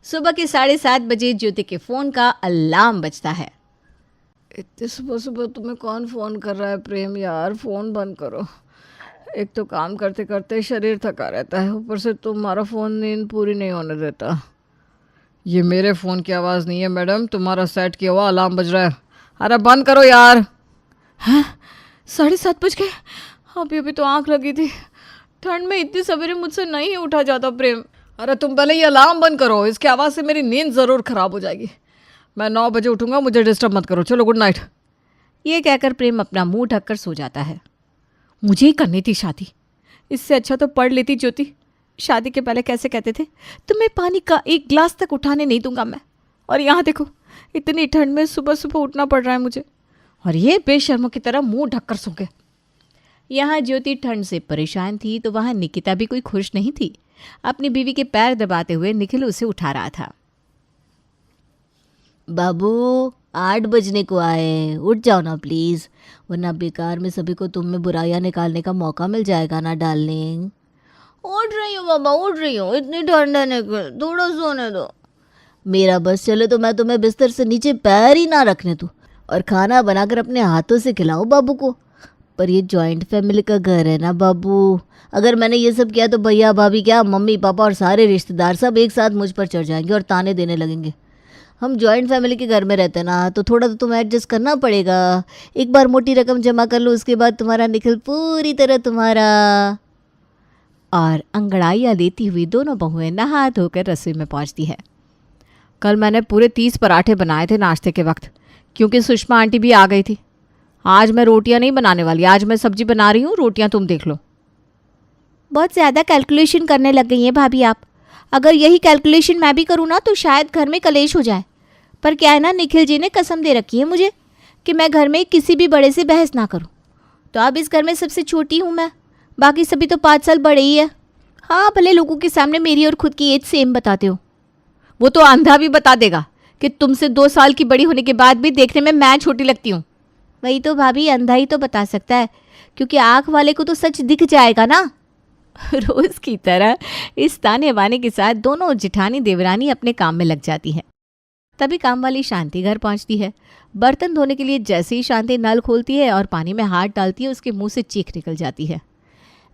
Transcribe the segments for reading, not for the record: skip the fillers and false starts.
सुबह के 7:30 बजे ज्योति के फ़ोन का अलार्म बजता है। इतनी सुबह सुबह तुम्हें कौन फ़ोन कर रहा है प्रेम यार, फ़ोन बंद करो। एक तो काम करते करते शरीर थका रहता है, ऊपर से तुम्हारा फ़ोन नींद पूरी नहीं होने देता। ये मेरे फ़ोन की आवाज़ नहीं है मैडम, तुम्हारा सेट किया हुआ अलार्म बज रहा है। अरे बंद करो यार। हैं 7:30 बज गए? अभी अभी तो आँख लगी थी। ठंड में इतनी सवेरे मुझसे नहीं उठा जाता प्रेम। अरे तुम पहले ये अलार्म बंद करो, इसकी आवाज़ से मेरी नींद ज़रूर ख़राब हो जाएगी। मैं 9 बजे उठूँगा, मुझे डिस्टर्ब मत करो। चलो गुड नाइट। ये कहकर प्रेम अपना मुंह ढककर सो जाता है। मुझे ही करनी थी शादी, इससे अच्छा तो पढ़ लेती ज्योति। शादी के पहले कैसे कहते थे तुम्हें पानी का एक गिलास तक उठाने नहीं दूंगा मैं, और यहाँ देखो इतनी ठंड में सुबह सुबह उठना पड़ रहा है मुझे, और ये बेशर्मों की तरह मुंह ढककर सो गए। यहाँ ज्योति ठंड से परेशान थी तो वहाँ निकिता भी कोई खुश नहीं थी। अपनी बीवी के पैर दबाते हुए निखिल उसे उठा रहा था। बाबू 8 बजने को आए, उठ जाओ ना प्लीज़, वरना बेकार में सभी को तुम में बुराइयां निकालने का मौका मिल जाएगा ना डार्लिंग। उठ रही हूँ बाबा, उठ रही हूँ, इतनी ठंड है निकल, थोड़ा सोने दो। मेरा बस चले तो मैं तुम्हें बिस्तर से नीचे पैर ही ना रखने दूँ, और खाना बनाकर अपने हाथों से खिलाऊँ बाबू को। पर ये जॉइंट फैमिली का घर है ना बाबू, अगर मैंने ये सब किया तो भैया भाभी क्या, मम्मी पापा और सारे रिश्तेदार सब एक साथ मुझ पर चढ़ जाएंगे और ताने देने लगेंगे। हम जॉइंट फैमिली के घर में रहते हैं ना, तो थोड़ा तो तुम्हें एडजस्ट करना पड़ेगा। एक बार मोटी रकम जमा कर लो, उसके बाद तुम्हारा निखिल पूरी तरह तुम्हारा। और अंगड़ाइयाँ देती हुई दोनों बहुएं नहा धोकर रसोई में पहुंचती है। कल मैंने पूरे 30 पराठे बनाए थे नाश्ते के वक्त, क्योंकि सुषमा आंटी भी आ गई थी। आज मैं रोटियां नहीं बनाने वाली, आज मैं सब्जी बना रही हूँ, रोटियां तुम देख लो। बहुत ज़्यादा कैलकुलेशन करने लग गई हैं भाभी आप। अगर यही कैलकुलेशन मैं भी करूँ ना तो शायद घर में कलेश हो जाए। पर क्या है ना, निखिल जी ने कसम दे रखी है मुझे कि मैं घर में किसी भी बड़े से बहस ना करूँ। तो अब इस घर में सबसे छोटी हूँ मैं, बाकी सभी तो 5 साल बड़े ही है। हाँ, भले लोगों के सामने मेरी और खुद की एज सेम बताते हो। वो तो अंधा भी बता देगा कि तुमसे 2 साल की बड़ी होने के बाद भी देखने में मैं छोटी लगती हूँ। वही तो भाभी, अंधा ही तो बता सकता है, क्योंकि आँख वाले को तो सच दिख जाएगा ना। रोज़ की तरह इस ताने बाने के साथ दोनों जिठानी देवरानी अपने काम में लग जाती हैं। तभी काम वाली शांति घर पहुंचती है। बर्तन धोने के लिए जैसे ही शांति नल खोलती है और पानी में हाथ डालती है, उसके मुंह से चीख निकल जाती है।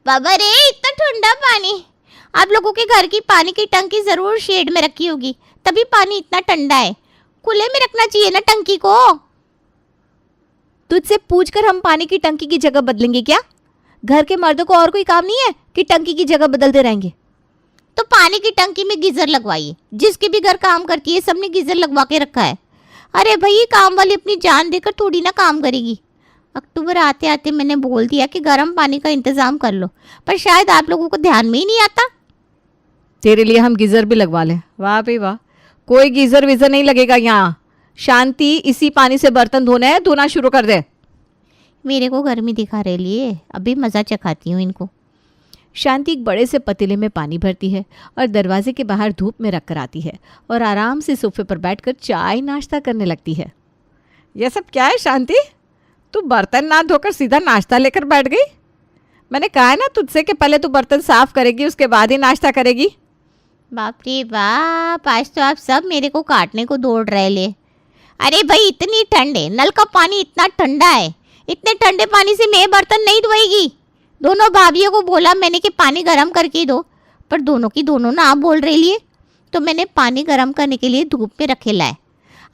बाबा रे, इतना ठंडा पानी! आप लोगों के घर की पानी की टंकी जरूर शेड में रखी होगी, तभी पानी इतना ठंडा है। खुले में रखना चाहिए ना टंकी को। तुझसे पूछकर हम पानी की टंकी की जगह बदलेंगे क्या? घर के मर्दों को और कोई काम नहीं है कि टंकी की जगह बदलते रहेंगे? तो पानी की टंकी में गीजर लगवाइए। जिसके भी घर काम करती है सबने गीजर लगवा के रखा है। अरे भाई, काम वाली अपनी जान देकर थोड़ी ना काम करेगी। अक्टूबर आते आते मैंने बोल दिया कि गर्म पानी का इंतजाम कर लो, पर शायद आप लोगों को ध्यान में ही नहीं आता। तेरे लिए हम गीजर भी लगवा लें? वाह भाई वाह, कोई गीजर वीजर नहीं लगेगा यहाँ। शांति, इसी पानी से बर्तन धोना है, धोना शुरू कर दे। मेरे को गर्मी दिखा रहे लिए, अभी मज़ा चखाती हूँ इनको। शांति एक बड़े से पतीले में पानी भरती है और दरवाजे के बाहर धूप में रख कर आती है और आराम से सोफे पर बैठकर चाय नाश्ता करने लगती है। यह सब क्या है शांति? तू बर्तन ना धोकर सीधा नाश्ता लेकर बैठ गई? मैंने कहा है ना तुझसे कि पहले तू बर्तन साफ करेगी, उसके बाद ही नाश्ता करेगी। बाप रे बाप, आज तो आप सब मेरे को काटने को दौड़ रहे ले। अरे भाई, इतनी ठंड है, नल का पानी इतना ठंडा है, इतने ठंडे पानी से मैं बर्तन नहीं धोएगी। दोनों भाभियों को बोला मैंने कि पानी गर्म करके दो, पर दोनों की दोनों ना बोल रही लिए। तो मैंने पानी गर्म करने के लिए धूप में रखे लाए।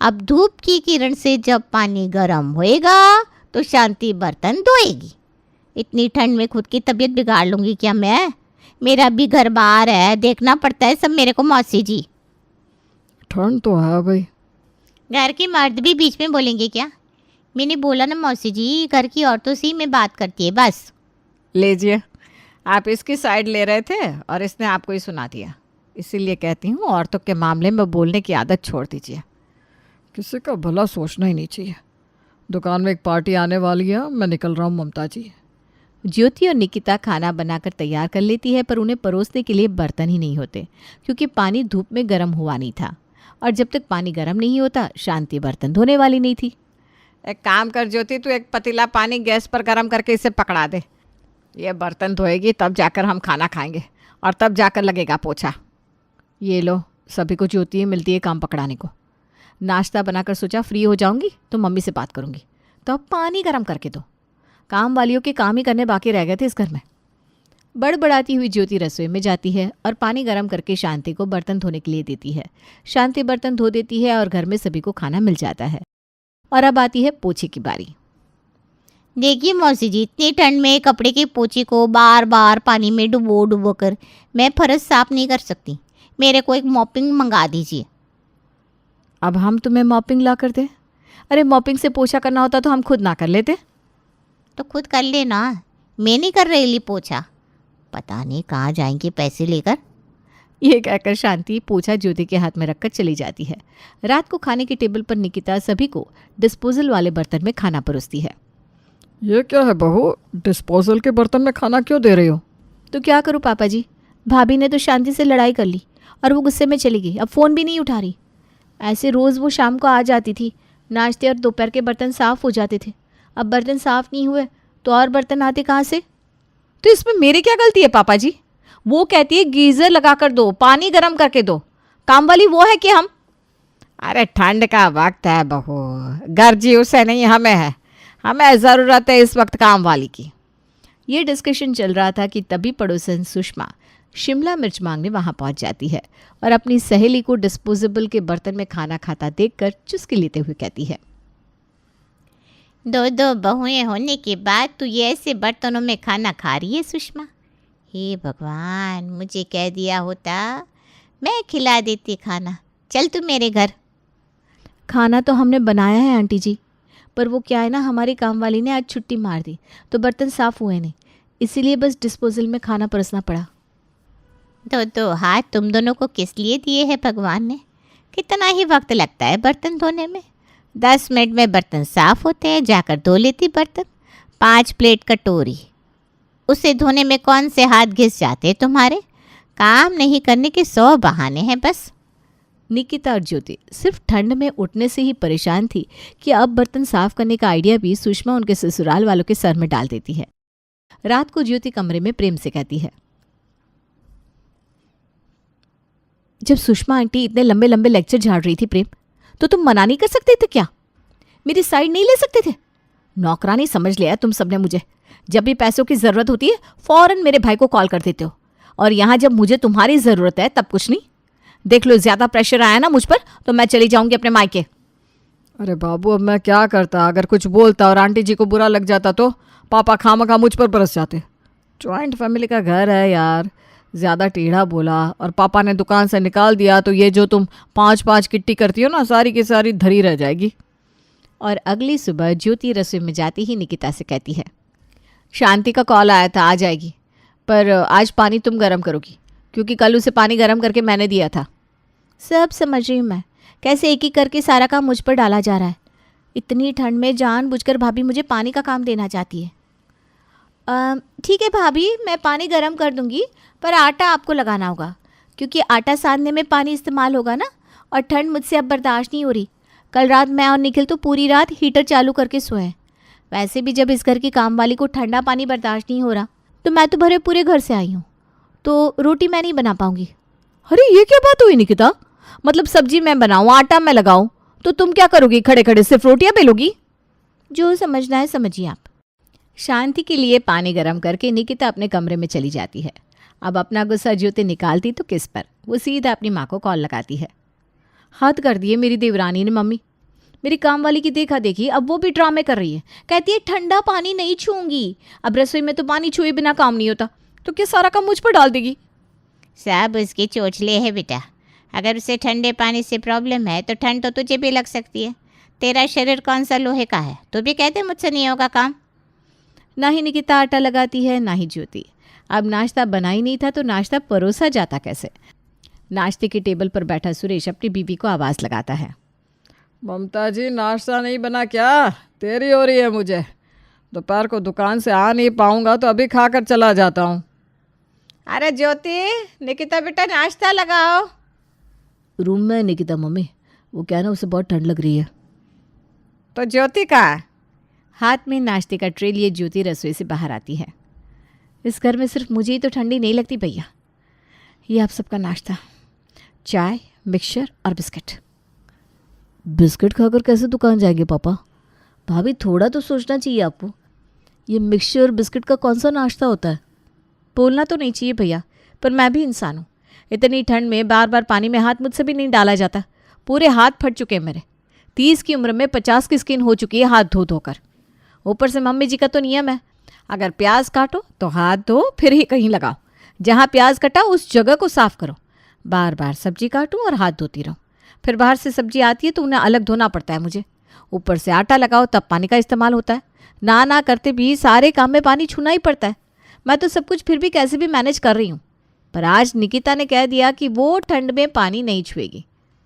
अब धूप की किरण से जब पानी गर्म होएगा तो शांति बर्तन धोएगी। इतनी ठंड में खुद की तबीयत बिगाड़ लूँगी क्या मैं? मेरा भी घर बाहर है, देखना पड़ता है सब मेरे को। मौसी जी, ठंड तो है भाई। घर के मर्द भी बीच में बोलेंगे क्या? मैंने बोला ना मौसी जी, घर की औरतों से ही मैं बात करती है बस। लीजिए, आप इसकी साइड ले रहे थे और इसने आपको ही सुना दिया। इसीलिए कहती हूँ औरतों के मामले में बोलने की आदत छोड़ दीजिए। किसी का भला सोचना ही नहीं चाहिए। दुकान में एक पार्टी आने वाली है, मैं निकल रहा हूँ ममता जी। ज्योति और निकिता खाना बनाकर तैयार कर लेती है, पर उन्हें परोसने के लिए बर्तन ही नहीं होते, क्योंकि पानी धूप में गर्म हुआ नहीं था। और जब तक पानी गर्म नहीं होता, शांति बर्तन धोने वाली नहीं थी। एक काम कर ज्योति, तू एक पतीला पानी गैस पर गर्म करके इसे पकड़ा दे। ये बर्तन धोएगी तब जाकर हम खाना खाएंगे, और तब जाकर लगेगा पोछा। ये लो, सभी को ज्योति ही मिलती है काम पकड़ाने को। नाश्ता बनाकर सोचा फ्री हो जाऊंगी तो मम्मी से बात करूंगी, तो अब पानी गर्म करके दो। काम वालियों के काम ही करने बाकी रह गए थे इस घर में। बड़बड़ाती हुई ज्योति रसोई में जाती है और पानी गर्म करके शांति को बर्तन धोने के लिए देती है। शांति बर्तन धो देती है और घर में सभी को खाना मिल जाता है। और अब आती है पोछे की बारी। देखिए मौसी जी, इतनी ठंड में कपड़े के पोछे को बार बार पानी में डुबो कर मैं फर्श साफ नहीं कर सकती। मेरे को एक मॉपिंग मंगा दीजिए। अब हम तुम्हें मॉपिंग ला कर दे? अरे मॉपिंग से पोछा करना होता तो हम खुद ना कर लेते। तो खुद कर लेना, मैं नहीं कर रही पोछा। पता नहीं कहाँ जाएंगे पैसे लेकर। ये कहकर शांति पोछा ज्योति के हाथ में रखकर चली जाती है। रात को खाने की टेबल पर निकिता सभी को डिस्पोजल वाले बर्तन में खाना परोसती है। ये क्या है बहू, डिस्पोजल के बर्तन में खाना क्यों दे रही हो? तो क्या करूँ पापा जी, भाभी ने तो शांति से लड़ाई कर ली और वो गुस्से में चली गई। अब फ़ोन भी नहीं उठा रही। ऐसे रोज़ वो शाम को आ जाती थी, नाश्ते और दोपहर के बर्तन साफ़ हो जाते थे। अब बर्तन साफ़ नहीं हुए तो और बर्तन आते कहाँ से? तो इसमें मेरी क्या गलती है पापा जी? वो कहती है गीज़र लगा कर दो, पानी गर्म करके दो। काम वाली वो है कि हम? अरे ठंड का वक्त है बहू, गर्जी उसे नहीं हमें है। हमें ज़रूरत है इस वक्त काम वाली की। ये डिस्कशन चल रहा था कि तभी पड़ोसन सुषमा शिमला मिर्च मांगने वहां पहुंच जाती है और अपनी सहेली को डिस्पोजेबल के बर्तन में खाना खाता देखकर चुस्की लेते हुए कहती है, दो दो बहुएं होने के बाद तू ये ऐसे बर्तनों में खाना खा रही है सुषमा। हे भगवान, मुझे कह दिया होता मैं खिला देती खाना। चल तू मेरे घर। खाना तो हमने बनाया है आंटी जी, पर वो क्या है ना, हमारी काम वाली ने आज छुट्टी मार दी तो बर्तन साफ़ हुए नहीं, इसीलिए बस डिस्पोजल में खाना परोसना पड़ा। दो हाथ तुम दोनों को किस लिए दिए हैं भगवान ने? कितना ही वक्त लगता है बर्तन धोने में। 10 मिनट में बर्तन साफ़ होते हैं, जाकर धो लेती बर्तन। 5 प्लेट कटोरी, उसे धोने में कौन से हाथ घिस जाते हैं तुम्हारे? काम नहीं करने के 100 बहाने हैं बस। निकिता और ज्योति सिर्फ ठंड में उठने से ही परेशान थी कि अब बर्तन साफ करने का आइडिया भी सुषमा उनके ससुराल वालों के सर में डाल देती है। रात को ज्योति कमरे में प्रेम से कहती है, जब सुषमा आंटी इतने लंबे लंबे लेक्चर झाड़ रही थी प्रेम, तो तुम मना नहीं कर सकते थे क्या? मेरी साइड नहीं ले सकते थे? नौकरानी समझ लिया तुम सबने मुझे। जब भी पैसों की ज़रूरत होती है फ़ौरन मेरे भाई को कॉल कर देते हो, और यहाँ जब मुझे तुम्हारी ज़रूरत है तब कुछ नहीं। देख लो, ज़्यादा प्रेशर आया ना मुझ पर तो मैं चली जाऊंगी अपने मायके। अरे बाबू, अब मैं क्या करता? अगर कुछ बोलता और आंटी जी को बुरा लग जाता तो पापा खामखा मुझ पर बरस जाते। जॉइंट फैमिली का घर है यार, ज़्यादा टेढ़ा बोला और पापा ने दुकान से निकाल दिया तो ये जो तुम 5-5 किट्टी करती हो ना, सारी की सारी धरी रह जाएगी। और अगली सुबह ज्योति रसोई में जाती ही निकिता से कहती है, शांति का कॉल आया था, आ जाएगी, पर आज पानी तुम गर्म करोगी क्योंकि कल उसे पानी गर्म करके मैंने दिया था। सब समझ रही हूँ मैं, कैसे एक एक करके सारा काम मुझ पर डाला जा रहा है। इतनी ठंड में जानबूझकर भाभी मुझे पानी का काम देना चाहती है। ठीक है भाभी, मैं पानी गर्म कर दूंगी, पर आटा आपको लगाना होगा क्योंकि आटा सानने में पानी इस्तेमाल होगा ना, और ठंड मुझसे अब बर्दाश्त नहीं हो रही। कल रात मैं और निखिल तो पूरी रात हीटर चालू करके सोए। वैसे भी जब इस घर की काम वाली को ठंडा पानी बर्दाश्त नहीं हो रहा तो मैं तो भरे पूरे घर से आई हूँ, तो रोटी मैं नहीं बना पाऊँगी। अरे ये क्या बात हुई निकिता? मतलब सब्जी मैं बनाऊँ, आटा मैं लगाऊँ, तो तुम क्या करोगी? खड़े खड़े सिर्फ रोटियाँ बेलोगी? जो समझना है समझिए आप। शांति के लिए पानी गर्म करके निकिता अपने कमरे में चली जाती है। अब अपना गुस्सा ज्योति निकालती तो किस पर, वो सीधा अपनी माँ को कॉल लगाती है। हद कर दिए मेरी देवरानी ने मम्मी, मेरी काम वाली की देखा देखी अब वो भी ड्रामे कर रही है। कहती है ठंडा पानी नहीं छूऊंगी। अब रसोई में तो पानी छुए बिना काम नहीं होता, तो क्या सारा काम मुझ पर डाल देगी? सब उसके चोचले है बेटा। अगर उसे ठंडे पानी से प्रॉब्लम है तो ठंड तो तुझे भी लग सकती है। तेरा शरीर कौन सा लोहे का है? तो भी कहते मुझसे नहीं होगा काम। ना ही निकिता आटा लगाती है ना ही ज्योति। अब नाश्ता बना ही नहीं था तो नाश्ता परोसा जाता कैसे? नाश्ते की टेबल पर बैठा सुरेश अपनी बीवी को आवाज़ लगाता है, ममता जी नाश्ता नहीं बना क्या? तेरी हो रही है मुझे। दोपहर को दुकान से आ नहीं पाऊंगा तो अभी खाकर चला जाता हूँ। अरे ज्योति, निकिता बेटा नाश्ता लगाओ। रूम में निकिता मम्मी, वो क्या ना, उसे बहुत ठंड लग रही है। तो ज्योति का हाथ में नाश्ते का ट्रे लिए ज्योति रसोई से बाहर आती है। इस घर में सिर्फ मुझे ही तो ठंडी नहीं लगती भैया। ये आप सबका नाश्ता, चाय मिक्सचर और बिस्किट। बिस्किट खाकर कैसे दुकान जाएंगे पापा? भाभी थोड़ा तो सोचना चाहिए आपको। ये मिक्सचर और बिस्किट का कौन सा नाश्ता होता है? बोलना तो नहीं चाहिए भैया, पर मैं भी इंसान हूँ। इतनी ठंड में बार बार पानी में हाथ मुझसे भी नहीं डाला जाता। पूरे हाथ फट चुके हैं मेरे। 30 की उम्र में 50 की स्किन हो चुकी है हाथ धो धोकर। ऊपर से मम्मी जी का तो नियम है, अगर प्याज काटो तो हाथ धो फिर ही कहीं लगाओ। जहाँ प्याज कटा उस जगह को साफ करो। बार बार सब्जी काटूं और हाथ धोती रहूं। फिर बाहर से सब्जी आती है तो उन्हें अलग धोना पड़ता है मुझे। ऊपर से आटा लगाओ तब पानी का इस्तेमाल होता है। ना करते भी सारे काम में पानी छूना ही पड़ता है। मैं तो सब कुछ फिर भी कैसे भी मैनेज कर रही हूँ। पर आज निकिता ने कह दिया कि वो ठंड में पानी नहीं छुएगी,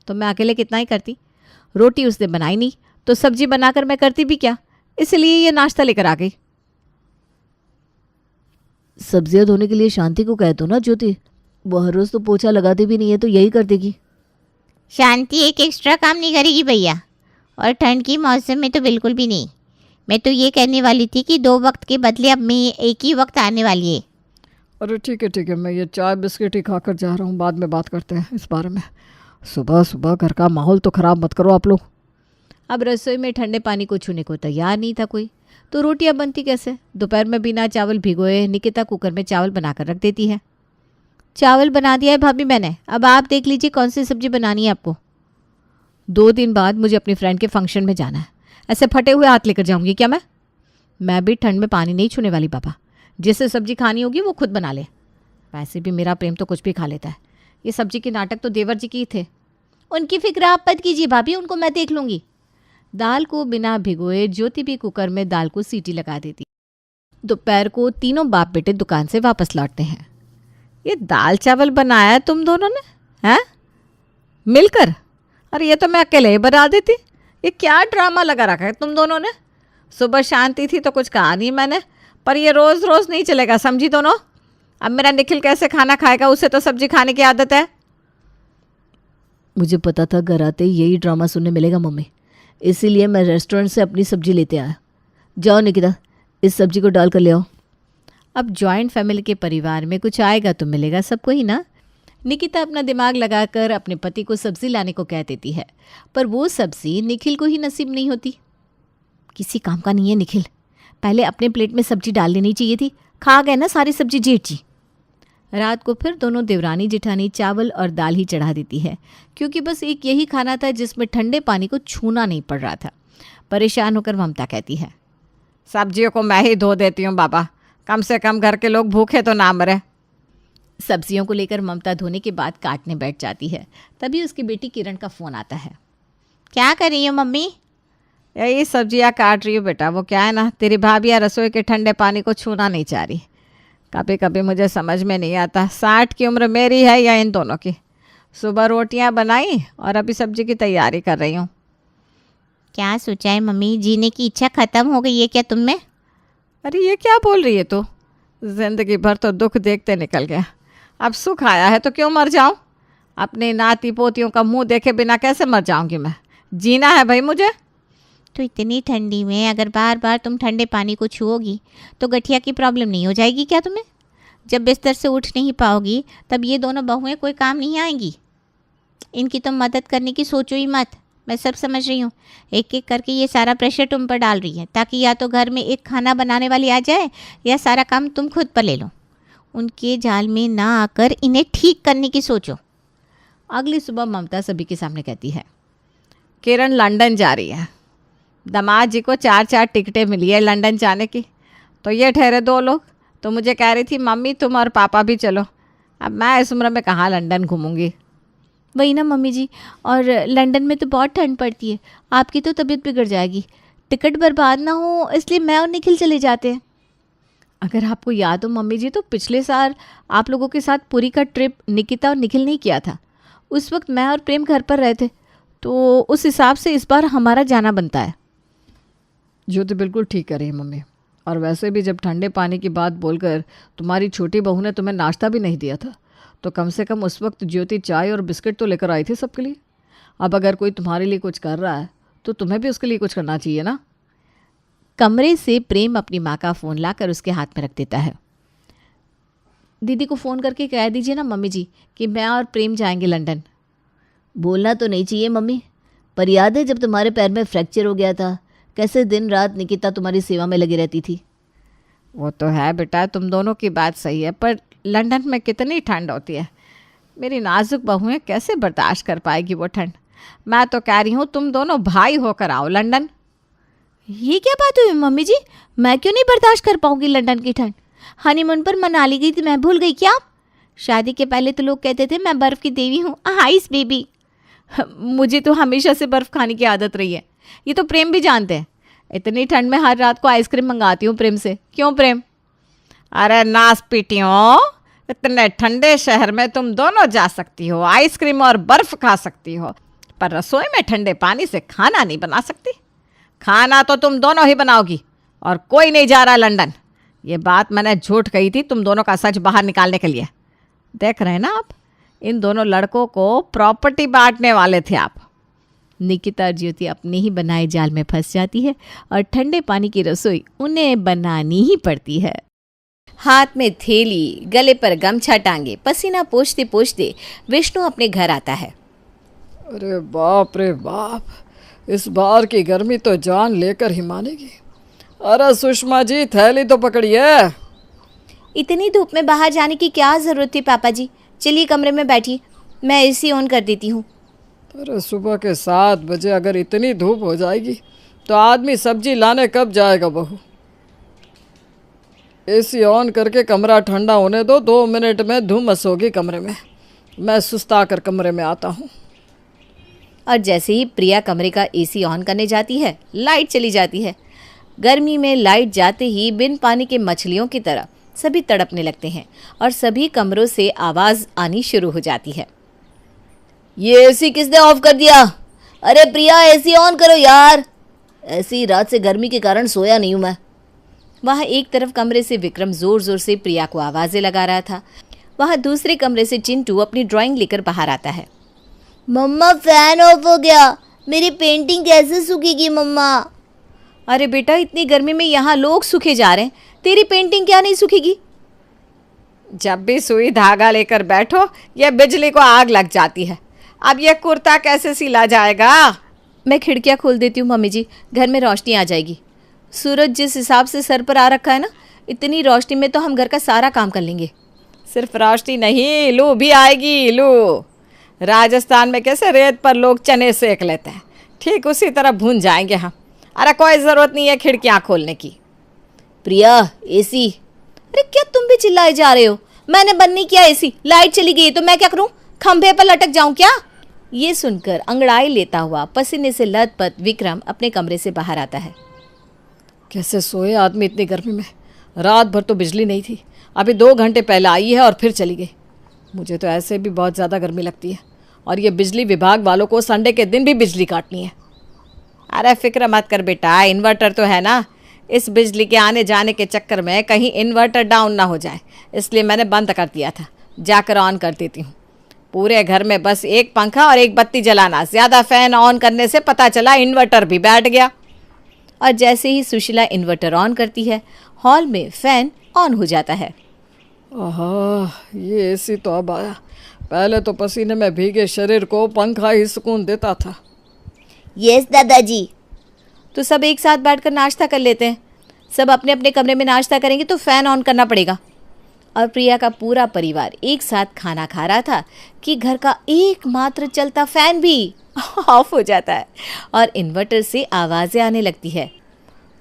तो मैं अकेले कितना ही करती। रोटी उसने बनाई नहीं तो सब्जी बनाकर मैं करती भी क्या, इसलिए ये नाश्ता लेकर आ गई। सब्जियां धोने के लिए शांति को कह दो ना ज्योति, वो हर रोज तो पोछा लगाती भी नहीं है तो यही कर देगी। शांति एक एक्स्ट्रा काम नहीं करेगी भैया, और ठंड की मौसम में तो बिल्कुल भी नहीं। मैं तो ये कहने वाली थी कि 2 वक्त के बदले अब में एक ही वक्त आने वाली है। अरे ठीक है, मैं ये चाय बिस्किट ही खाकर जा रहा हूँ, बाद में बात करते हैं इस बारे में। सुबह सुबह घर का माहौल तो ख़राब मत करो आप लोग। अब रसोई में ठंडे पानी को छूने को तैयार नहीं था कोई, तो रोटियां बनती कैसे। दोपहर में बिना चावल भिगोए निकिता कुकर में चावल बनाकर रख देती है। चावल बना दिया है भाभी मैंने, अब आप देख लीजिए कौन सी सब्जी बनानी है आपको। 2 दिन बाद मुझे अपनी फ्रेंड के फंक्शन में जाना है। ऐसे फटे हुए हाथ लेकर जाऊंगी क्या मैं भी ठंड में पानी नहीं छूने वाली बाबा। जिसे सब्जी खानी होगी वो खुद बना ले। वैसे भी मेरा प्रेम तो कुछ भी खा लेता है। ये सब्जी के नाटक तो देवर जी की ही थे। उनकी फिक्र आप मत कीजिए भाभी, उनको मैं देख लूंगी। दाल को बिना भिगोए ज्योति भी कुकर में दाल को सीटी लगा देती। दोपहर को तीनों बाप बेटे दुकान से वापस लौटते हैं। ये दाल चावल बनाया है तुम दोनों ने, हैं? मिलकर? अरे ये तो मैं अकेले ही बना देती। ये क्या ड्रामा लगा रखा है तुम दोनों ने। सुबह शांति थी तो कुछ कहा नहीं मैंने, पर ये रोज़ रोज़ नहीं चलेगा, समझी दोनों। अब मेरा निखिल कैसे खाना खाएगा, उसे तो सब्जी खाने की आदत है। मुझे पता था घर आते ही यही ड्रामा सुनने मिलेगा मम्मी, इसीलिए मैं रेस्टोरेंट से अपनी सब्जी लेते आया। जाओ निकिता, इस सब्जी को डाल कर ले आओ। अब जॉइंट फैमिली के परिवार में कुछ आएगा तो मिलेगा सबको ही ना। निकिता अपना दिमाग लगाकर अपने पति को सब्जी लाने को कह देती है, पर वो सब्जी निखिल को ही नसीब नहीं होती। किसी काम का नहीं है निखिल, पहले अपने प्लेट में सब्जी डाल लेनी चाहिए थी। खा गए ना सारी सब्जी जेठ जी। रात को फिर दोनों देवरानी जेठानी चावल और दाल ही चढ़ा देती है, क्योंकि बस एक यही खाना था जिसमें ठंडे पानी को छूना नहीं पड़ रहा था। परेशान होकर ममता कहती है, सब्जियों को मैं ही धो देती हूँ बाबा, कम से कम घर के लोग भूखे तो ना मरे। सब्जियों को लेकर ममता धोने के बाद काटने बैठ जाती है। तभी उसकी बेटी किरण का फ़ोन आता है। क्या कर रही हो मम्मी? यही सब्जियाँ काट रही हूँ बेटा। वो क्या है ना, तेरी भाभी रसोई के ठंडे पानी को छूना नहीं चाह रही। कभी कभी मुझे समझ में नहीं आता 60 की उम्र मेरी है या इन दोनों की। सुबह रोटियाँ बनाई और अभी सब्जी की तैयारी कर रही हूँ। क्या सोचा है मम्मी, जीने की इच्छा ख़त्म हो गई है क्या तुम में? अरे ये क्या बोल रही है तू? जिंदगी भर तो दुख देखते निकल गया, अब सुख आया है तो क्यों मर जाऊं? अपने नाती पोतियों का मुंह देखे बिना कैसे मर जाऊंगी मैं? जीना है भाई मुझे। तो इतनी ठंडी में अगर बार बार तुम ठंडे पानी को छुओगी तो गठिया की प्रॉब्लम नहीं हो जाएगी क्या तुम्हें? जब बिस्तर से उठ नहीं पाओगी तब ये दोनों बहुएं कोई काम नहीं आएंगी। इनकी तो मदद करने की सोचो ही मत। मैं सब समझ रही हूँ, एक एक करके ये सारा प्रेशर तुम पर डाल रही है, ताकि या तो घर में एक खाना बनाने वाली आ जाए या सारा काम तुम खुद पर ले लो। उनके जाल में ना आकर इन्हें ठीक करने की सोचो। अगली सुबह ममता सभी के सामने कहती है, किरण लंदन जा रही है। दामाद जी को 4 टिकटें मिली है लंदन जाने की, तो ये ठहरे 2 लोग। तो मुझे कह रही थी मम्मी तुम और पापा भी चलो। अब मैं इस उम्र में कहाँ लंदन घूमूंगी। वही ना मम्मी जी, और लंदन में तो बहुत ठंड पड़ती है, आपकी तो तबीयत बिगड़ जाएगी। टिकट बर्बाद ना हो इसलिए मैं और निखिल चले जाते हैं। अगर आपको याद हो मम्मी जी, तो पिछले साल आप लोगों के साथ पुरी का ट्रिप निकिता और निखिल ने किया था। उस वक्त मैं और प्रेम घर पर रहे थे, तो उस हिसाब से इस बार हमारा जाना बनता है। ज्योति बिल्कुल ठीक कर रही है मम्मी। और वैसे भी जब ठंडे पानी की बात बोलकर तुम्हारी छोटी बहू ने तुम्हें नाश्ता भी नहीं दिया था, तो कम से कम उस वक्त ज्योति चाय और बिस्किट तो लेकर आई थी सबके लिए। अब अगर कोई तुम्हारे लिए कुछ कर रहा है तो तुम्हें भी उसके लिए कुछ करना चाहिए ना। कमरे से प्रेम अपनी माँ का फ़ोन लाकर उसके हाथ में रख देता है। दीदी को फ़ोन करके कह दीजिए ना मम्मी जी कि मैं और प्रेम जाएंगे लंदन। बोलना तो नहीं चाहिए मम्मी, पर याद है जब तुम्हारे पैर में फ्रैक्चर हो गया था, कैसे दिन रात निकिता तुम्हारी सेवा में लगी रहती थी। वो तो है बेटा, तुम दोनों की बात सही है, पर लंदन में कितनी ठंड होती है। मेरी नाजुक बहुएं कैसे बर्दाश्त कर पाएगी वो ठंड। मैं तो कह रही हूँ तुम दोनों भाई होकर आओ लंदन। ये क्या बात हुई मम्मी जी, मैं क्यों नहीं बर्दाश्त कर पाऊंगी लंदन की ठंड। हनीमून पर मनाली गई थी, मैं भूल गई क्या आप? शादी के पहले तो लोग कहते थे मैं बर्फ़ की देवी हूँ, आइस बेबी। मुझे तो हमेशा से बर्फ़ खाने की आदत रही है, ये तो प्रेम भी जानते हैं। इतनी ठंड में हर रात को आइसक्रीम मंगाती हूँ प्रेम से। क्यों प्रेम? अरे नास पीटियों, इतने ठंडे शहर में तुम दोनों जा सकती हो, आइसक्रीम और बर्फ़ खा सकती हो, पर रसोई में ठंडे पानी से खाना नहीं बना सकती। खाना तो तुम दोनों ही बनाओगी और कोई नहीं जा रहा लंदन। ये बात मैंने झूठ कही थी तुम दोनों का सच बाहर निकालने के लिए। देख रहे हैं ना आप, इन दोनों लड़कों को प्रॉपर्टी बांटने वाले थे आप। निकिता और ज्योति अपने ही बनाए जाल में फंस जाती है और ठंडे पानी की रसोई उन्हें बनानी ही पड़ती है। हाथ में थैली, गले पर गमछा टांगे, पसीना पोंछते पोंछते विष्णु अपने घर आता है। अरे बाप रे बाप, इस बार की गर्मी तो जान लेकर ही मानेगी। अरे सुषमा जी, थैली तो पकड़िए। इतनी धूप में बाहर जाने की क्या ज़रूरत थी पापा जी, चलिए कमरे में बैठिए, मैं एसी ऑन कर देती हूँ। अरे सुबह के 7 बजे अगर इतनी धूप हो जाएगी तो आदमी सब्जी लाने कब जाएगा बहू? एसी ऑन करके कमरा ठंडा होने दो, 2 मिनट में धुम्मस होगी कमरे में। मैं सुस्ता कर कमरे में आता हूँ। और जैसे ही प्रिया कमरे का एसी ऑन करने जाती है, लाइट चली जाती है। गर्मी में लाइट जाते ही बिन पानी के मछलियों की तरह सभी तड़पने लगते हैं और सभी कमरों से आवाज़ आनी शुरू हो जाती है। ये एसी किसने ऑफ कर दिया? अरे प्रिया, एसी ऑन करो यार। ऐसी रात से गर्मी के कारण सोया नहीं हूँ मैं। वहाँ एक तरफ कमरे से विक्रम ज़ोर ज़ोर से प्रिया को आवाज़ें लगा रहा था, वहाँ दूसरे कमरे से चिंटू अपनी ड्राइंग लेकर बाहर आता है। मम्मा, फैन ऑफ हो गया, मेरी पेंटिंग कैसे सूखेगी मम्मा? अरे बेटा, इतनी गर्मी में यहाँ लोग सूखे जा रहे हैं, तेरी पेंटिंग क्या नहीं सूखेगी? जब भी सुई धागा लेकर बैठो ये बिजली को आग लग जाती है। अब ये कुर्ता कैसे सिला जाएगा? मैं खिड़कियाँ खोल देती हूँ मम्मी जी, घर में रोशनी आ जाएगी। सूरज जिस हिसाब से सर पर आ रखा है ना, इतनी रोशनी में तो हम घर का सारा काम कर लेंगे। सिर्फ रोशनी नहीं, लू भी आएगी। लू राजस्थान में कैसे रेत पर लोग चने सेक लेते हैं, ठीक उसी तरह भून जाएंगे हम। अरे कोई ज़रूरत नहीं है खिड़कियाँ खोलने की। प्रिया, एसी। अरे क्या तुम भी चिल्लाए जा रहे हो? मैंने बंद नहीं किया एसी, लाइट चली गई तो मैं क्या करूँ? खंभे पर लटक जाऊँ क्या? ये सुनकर अंगड़ाई लेता हुआ पसीने से लथपथ विक्रम अपने कमरे से बाहर आता है। कैसे सोए आदमी इतनी गर्मी में? रात भर तो बिजली नहीं थी, अभी 2 घंटे पहले आई है और फिर चली गई। मुझे तो ऐसे भी बहुत ज़्यादा गर्मी लगती है और ये बिजली विभाग वालों को संडे के दिन भी बिजली काटनी है। अरे फिक्र मत कर बेटा, इन्वर्टर तो है ना। इस बिजली के आने जाने के चक्कर में कहीं इन्वर्टर डाउन ना हो जाए, इसलिए मैंने बंद कर दिया था। जाकर ऑन कर देती हूँ। पूरे घर में बस एक पंखा और एक बत्ती जलाना, ज़्यादा फ़ैन ऑन करने से पता चला इन्वर्टर भी बैठ गया। और जैसे ही सुशीला इन्वर्टर ऑन करती है, हॉल में फ़ैन ऑन हो जाता है। आहा, ये एसी तो अब आया। पहले तो पसीने में भीगे शरीर को पंखा ही सुकून देता था। यस दादाजी। तो सब एक साथ बैठकर नाश्ता कर लेते हैं। सब अपने अपने कमरे में नाश्ता करेंगे तो फ़ैन ऑन करना पड़ेगा। और प्रिया का पूरा परिवार एक साथ खाना खा रहा था कि घर का एकमात्र चलता फ़ैन भी ऑफ हो जाता है और इन्वर्टर से आवाज़ें आने लगती है।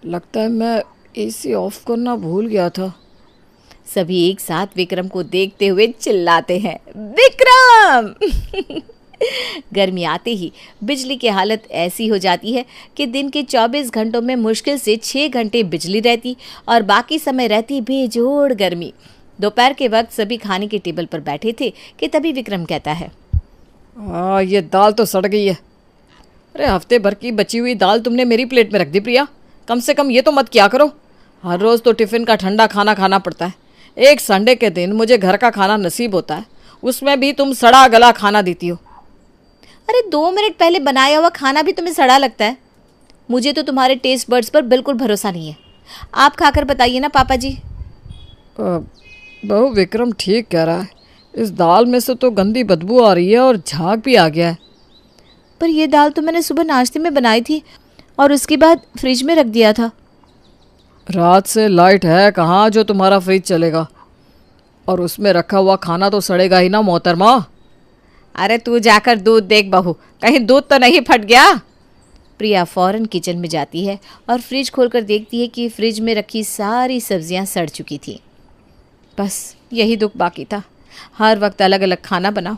लगता है मैं एसी ऑफ करना भूल गया था। सभी एक साथ विक्रम को देखते हुए चिल्लाते हैं, विक्रम! गर्मी आते ही बिजली की हालत ऐसी हो जाती है कि दिन के 24 घंटों में मुश्किल से 6 घंटे बिजली रहती और बाकी समय रहती बेजोड़ गर्मी। दोपहर के वक्त सभी खाने के टेबल पर बैठे थे कि तभी विक्रम कहता है, ये दाल तो सड़ गई है। अरे हफ्ते भर की बची हुई दाल तुमने मेरी प्लेट में रख दी प्रिया। कम से कम ये तो मत किया करो। हर रोज़ तो टिफ़िन का ठंडा खाना खाना पड़ता है। एक संडे के दिन मुझे घर का खाना नसीब होता है, उसमें भी तुम सड़ा गला खाना देती हो। अरे 2 मिनट पहले बनाया हुआ खाना भी तुम्हें सड़ा लगता है? मुझे तो तुम्हारे टेस्ट बर्ड्स पर बिल्कुल भरोसा नहीं है। आप खाकर बताइए ना पापा जी। बहू, विक्रम ठीक कह रहा है। इस दाल में से तो गंदी बदबू आ रही है और झाग भी आ गया है। पर ये दाल तो मैंने सुबह नाश्ते में बनाई थी और उसके बाद फ्रिज में रख दिया था। रात से लाइट है कहाँ जो तुम्हारा फ्रिज चलेगा, और उसमें रखा हुआ खाना तो सड़ेगा ही ना मोहतरमा। अरे तू जाकर दूध देख बहू, कहीं दूध तो नहीं फट गया। प्रिया फौरन किचन में जाती है और फ्रिज खोलकर देखती है कि फ्रिज में रखी सारी सब्जियां सड़ चुकी थी। बस यही दुख बाकी था, हर वक्त अलग अलग खाना बनाओ।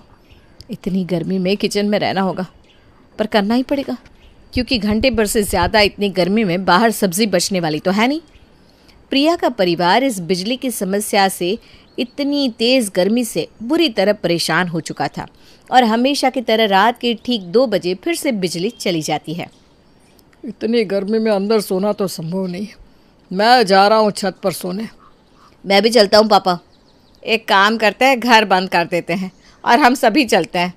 इतनी गर्मी में किचन में रहना होगा, पर करना ही पड़ेगा, क्योंकि घंटे भर से ज़्यादा इतनी गर्मी में बाहर सब्जी बचने वाली तो है नहीं। प्रिया का परिवार इस बिजली की समस्या से, इतनी तेज़ गर्मी से बुरी तरह परेशान हो चुका था और हमेशा की तरह रात के ठीक 2 बजे फिर से बिजली चली जाती है। इतनी गर्मी में अंदर सोना तो संभव नहीं, मैं जा रहा हूँ छत पर सोने। मैं भी चलता हूँ पापा। एक काम करते हैं, घर बंद कर देते हैं और हम सभी चलते हैं।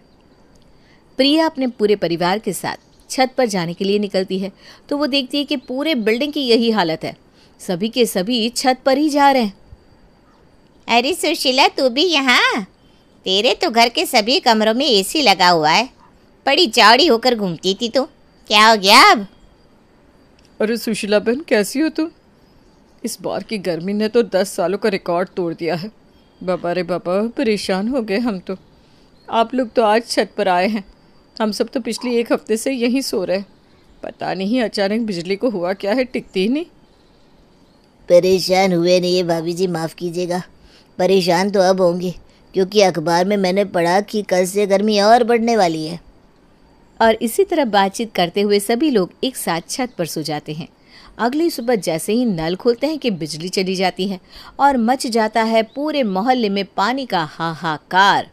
प्रिया अपने पूरे परिवार के साथ छत पर जाने के लिए निकलती है तो वो देखती है कि पूरे बिल्डिंग की यही हालत है, सभी के सभी छत पर ही जा रहे हैं। अरे सुशीला, तू भी यहाँ? तेरे तो घर के सभी कमरों में एसी लगा हुआ है, बड़ी चौड़ी होकर घूमती थी तू, क्या हो गया अब? अरे सुशीला बहन, कैसी हो तुम? इस बार की गर्मी ने तो 10 सालों का रिकॉर्ड तोड़ दिया है। बाबा रे बाबा, परेशान हो गए हम तो। आप लोग तो आज छत पर आए हैं, हम सब तो पिछले 1 हफ्ते से यहीं सो रहे। पता नहीं अचानक बिजली को हुआ क्या है, टिकती ही नहीं। परेशान हुए नहीं है भाभी जी, माफ़ कीजिएगा। परेशान तो अब होंगे, क्योंकि अखबार में मैंने पढ़ा कि कल से गर्मी और बढ़ने वाली है। और इसी तरह बातचीत करते हुए सभी लोग एक साथ छत पर सो जाते हैं। अगली सुबह जैसे ही नल खोलते हैं कि बिजली चली जाती है और मच जाता है पूरे मोहल्ले में पानी का हाहाकार।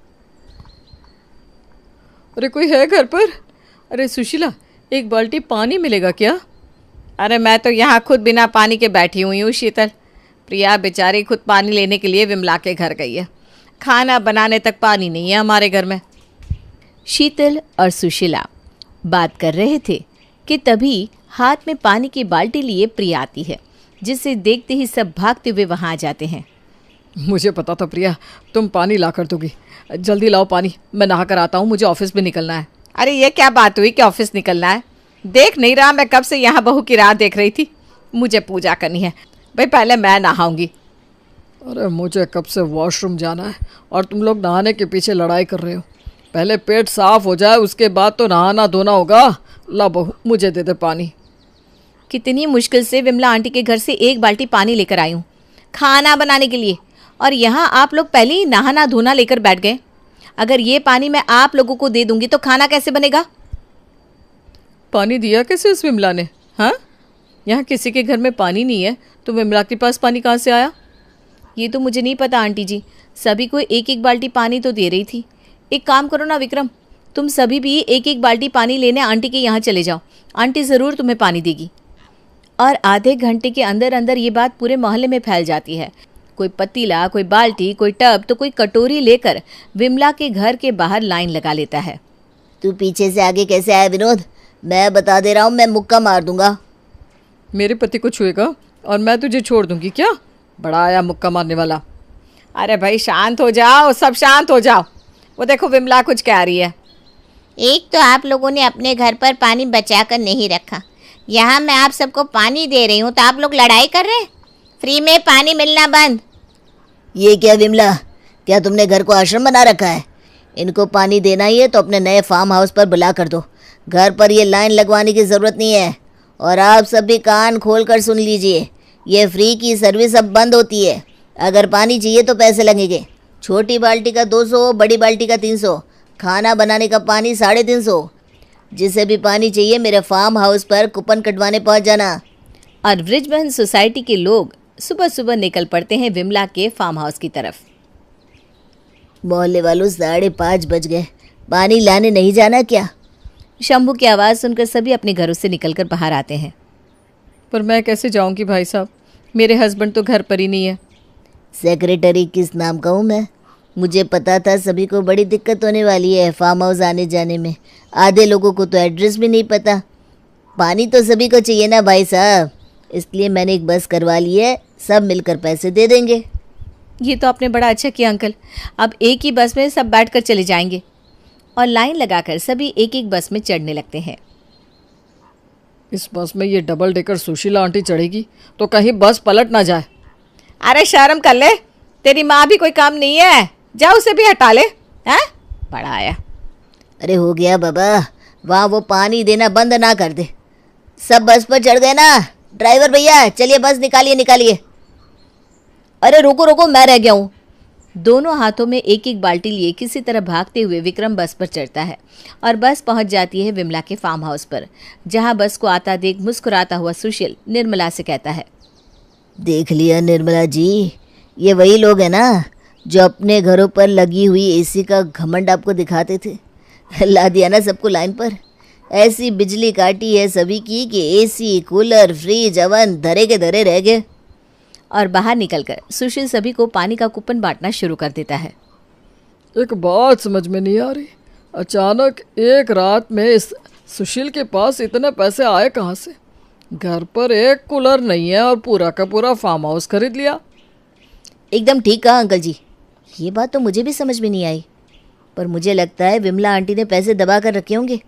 अरे कोई है घर पर? अरे सुशीला, एक बाल्टी पानी मिलेगा क्या? अरे मैं तो यहाँ खुद बिना पानी के बैठी हुई हूँ शीतल। प्रिया बेचारी खुद पानी लेने के लिए विमला के घर गई है, खाना बनाने तक पानी नहीं है हमारे घर में। शीतल और सुशीला बात कर रहे थे कि तभी हाथ में पानी की बाल्टी लिए प्रिया आती है, जिसे देखते ही सब भागते हुए वहाँ आ जाते हैं। मुझे पता था प्रिया तुम पानी ला कर दोगी, जल्दी लाओ पानी, मैं नहा कर आता हूँ, मुझे ऑफिस भी निकलना है। अरे ये क्या बात हुई कि ऑफिस निकलना है? देख नहीं रहा मैं कब से यहाँ बहू की राह देख रही थी। मुझे पूजा करनी है भाई, पहले मैं नहाऊंगी। अरे मुझे कब से वॉशरूम जाना है और तुम लोग नहाने के पीछे लड़ाई कर रहे हो। पहले पेट साफ हो जाए, उसके बाद तो नहाना धोना होगा। ला बहू, मुझे दे दे पानी। कितनी मुश्किल से विमला आंटी के घर से 1 बाल्टी पानी लेकर आई हूँ खाना बनाने के लिए, और यहाँ आप लोग पहले ही नहाना धोना लेकर बैठ गए। अगर ये पानी मैं आप लोगों को दे दूंगी तो खाना कैसे बनेगा? पानी दिया कैसे उस विमला ने? हाँ, यहाँ किसी के घर में पानी नहीं है तो विमला के पास पानी कहाँ से आया? ये तो मुझे नहीं पता आंटी जी, सभी को 1-1 बाल्टी पानी तो दे रही थी। एक काम करो ना विक्रम, तुम सभी भी 1-1 बाल्टी पानी लेने आंटी के यहाँ चले जाओ, आंटी ज़रूर तुम्हें पानी देगी। और आधे घंटे के अंदर अंदर ये बात पूरे मोहल्ले में फैल जाती है। कोई पतीला, कोई बाल्टी, कोई टब तो कोई कटोरी लेकर विमला के घर के बाहर लाइन लगा लेता है। तू पीछे से आगे कैसे आया विनोद? मैं बता दे रहा हूँ, मैं मुक्का मार दूंगा। मेरे पति को छुएगा और मैं तुझे छोड़ दूंगी क्या? बड़ा आया मुक्का मारने वाला। अरे भाई शांत हो जाओ, सब शांत हो जाओ। वो देखो विमला कुछ कह रही है। एक तो आप लोगों ने अपने घर पर पानी बचा कर नहीं रखा, यहाँ मैं आप सबको पानी दे रही हूँ तो आप लोग लड़ाई कर रहे हैं। फ्री में पानी मिलना बंद। ये क्या विमला, क्या तुमने घर को आश्रम बना रखा है? इनको पानी देना ही है तो अपने नए फार्म हाउस पर बुला कर दो, घर पर ये लाइन लगवाने की ज़रूरत नहीं है। और आप सब भी कान खोल कर सुन लीजिए, ये फ्री की सर्विस अब बंद होती है। अगर पानी चाहिए तो पैसे लगेंगे। छोटी बाल्टी का 200, बड़ी बाल्टी का 300, खाना बनाने का पानी 350। जिसे भी पानी चाहिए मेरे फार्म हाउस पर कूपन कटवाने पहुंच जाना। और ब्रिजबहन सोसाइटी के लोग सुबह सुबह निकल पड़ते हैं विमला के फार्म हाउस की तरफ। मोहल्ले वालों 5:30 बज गए, पानी लाने नहीं जाना क्या? शंभू की आवाज़ सुनकर सभी अपने घरों से निकलकर बाहर आते हैं। पर मैं कैसे जाऊंगी भाई साहब, मेरे हस्बैंड तो घर पर ही नहीं है। सेक्रेटरी किस नाम का हूँ मैं? मुझे पता था सभी को बड़ी दिक्कत होने वाली है फार्म हाउस आने जाने में। आधे लोगों को तो एड्रेस भी नहीं पता। पानी तो सभी को चाहिए ना भाई साहब, इसलिए मैंने एक बस करवा ली है, सब मिलकर पैसे दे देंगे। ये तो आपने बड़ा अच्छा किया अंकल, अब एक ही बस में सब बैठकर चले जाएंगे। और लाइन लगाकर सभी एक एक बस में चढ़ने लगते हैं। इस बस में ये डबल डेकर सुशीला आंटी चढ़ेगी तो कहीं बस पलट ना जाए। अरे शर्म कर ले, तेरी माँ भी कोई काम नहीं है, जा उसे भी हटा ले। हैं बड़ा आया। अरे हो गया बाबा, वहाँ वो पानी देना बंद ना कर दे। सब बस पर चढ़ गए ना? ड्राइवर भैया चलिए बस निकालिए निकालिए। अरे रुको रुको, मैं रह गया हूँ। दोनों हाथों में एक एक बाल्टी लिए किसी तरह भागते हुए विक्रम बस पर चढ़ता है और बस पहुंच जाती है विमला के फार्म हाउस पर, जहां बस को आता देख मुस्कुराता हुआ सुशील निर्मला से कहता है, देख लिया निर्मला जी, ये वही लोग हैं ना जो अपने घरों पर लगी हुई एसी का घमंड आपको दिखाते थे। ला दिया ना सबको लाइन पर। ऐसी बिजली काटी है सभी की कि एसी, कूलर, फ्रिज, अवन धरे के धरे रह गए। और बाहर निकलकर सुशील सभी को पानी का कूपन बांटना शुरू कर देता है। एक बात समझ में नहीं आ रही, अचानक एक रात में इस सुशील के पास इतने पैसे आए कहाँ से? घर पर एक कूलर नहीं है और पूरा का पूरा फार्म हाउस खरीद लिया। एकदम ठीक कहा अंकल जी, ये बात तो मुझे भी समझ में नहीं आई, पर मुझे लगता है विमला आंटी ने पैसे दबा कर रखे होंगे।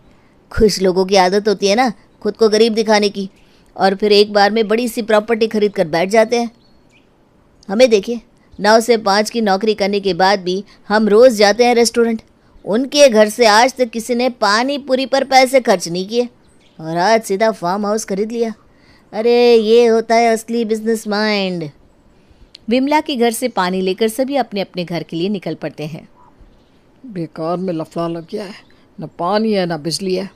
कुछ लोगों की आदत होती है ना खुद को गरीब दिखाने की, और फिर एक बार में बड़ी सी प्रॉपर्टी खरीद कर बैठ जाते हैं। हमें देखिए, 9 से 5 की नौकरी करने के बाद भी हम रोज़ जाते हैं रेस्टोरेंट। उनके घर से आज तक किसी ने पानी पूरी पर पैसे खर्च नहीं किए, और आज सीधा फार्म हाउस खरीद लिया। अरे ये होता है असली बिजनेस माइंड। विमला के घर से पानी लेकर सभी अपने अपने घर के लिए निकल पड़ते हैं। बेकार में लफड़ा लग गया है, न पानी है न बिजली है।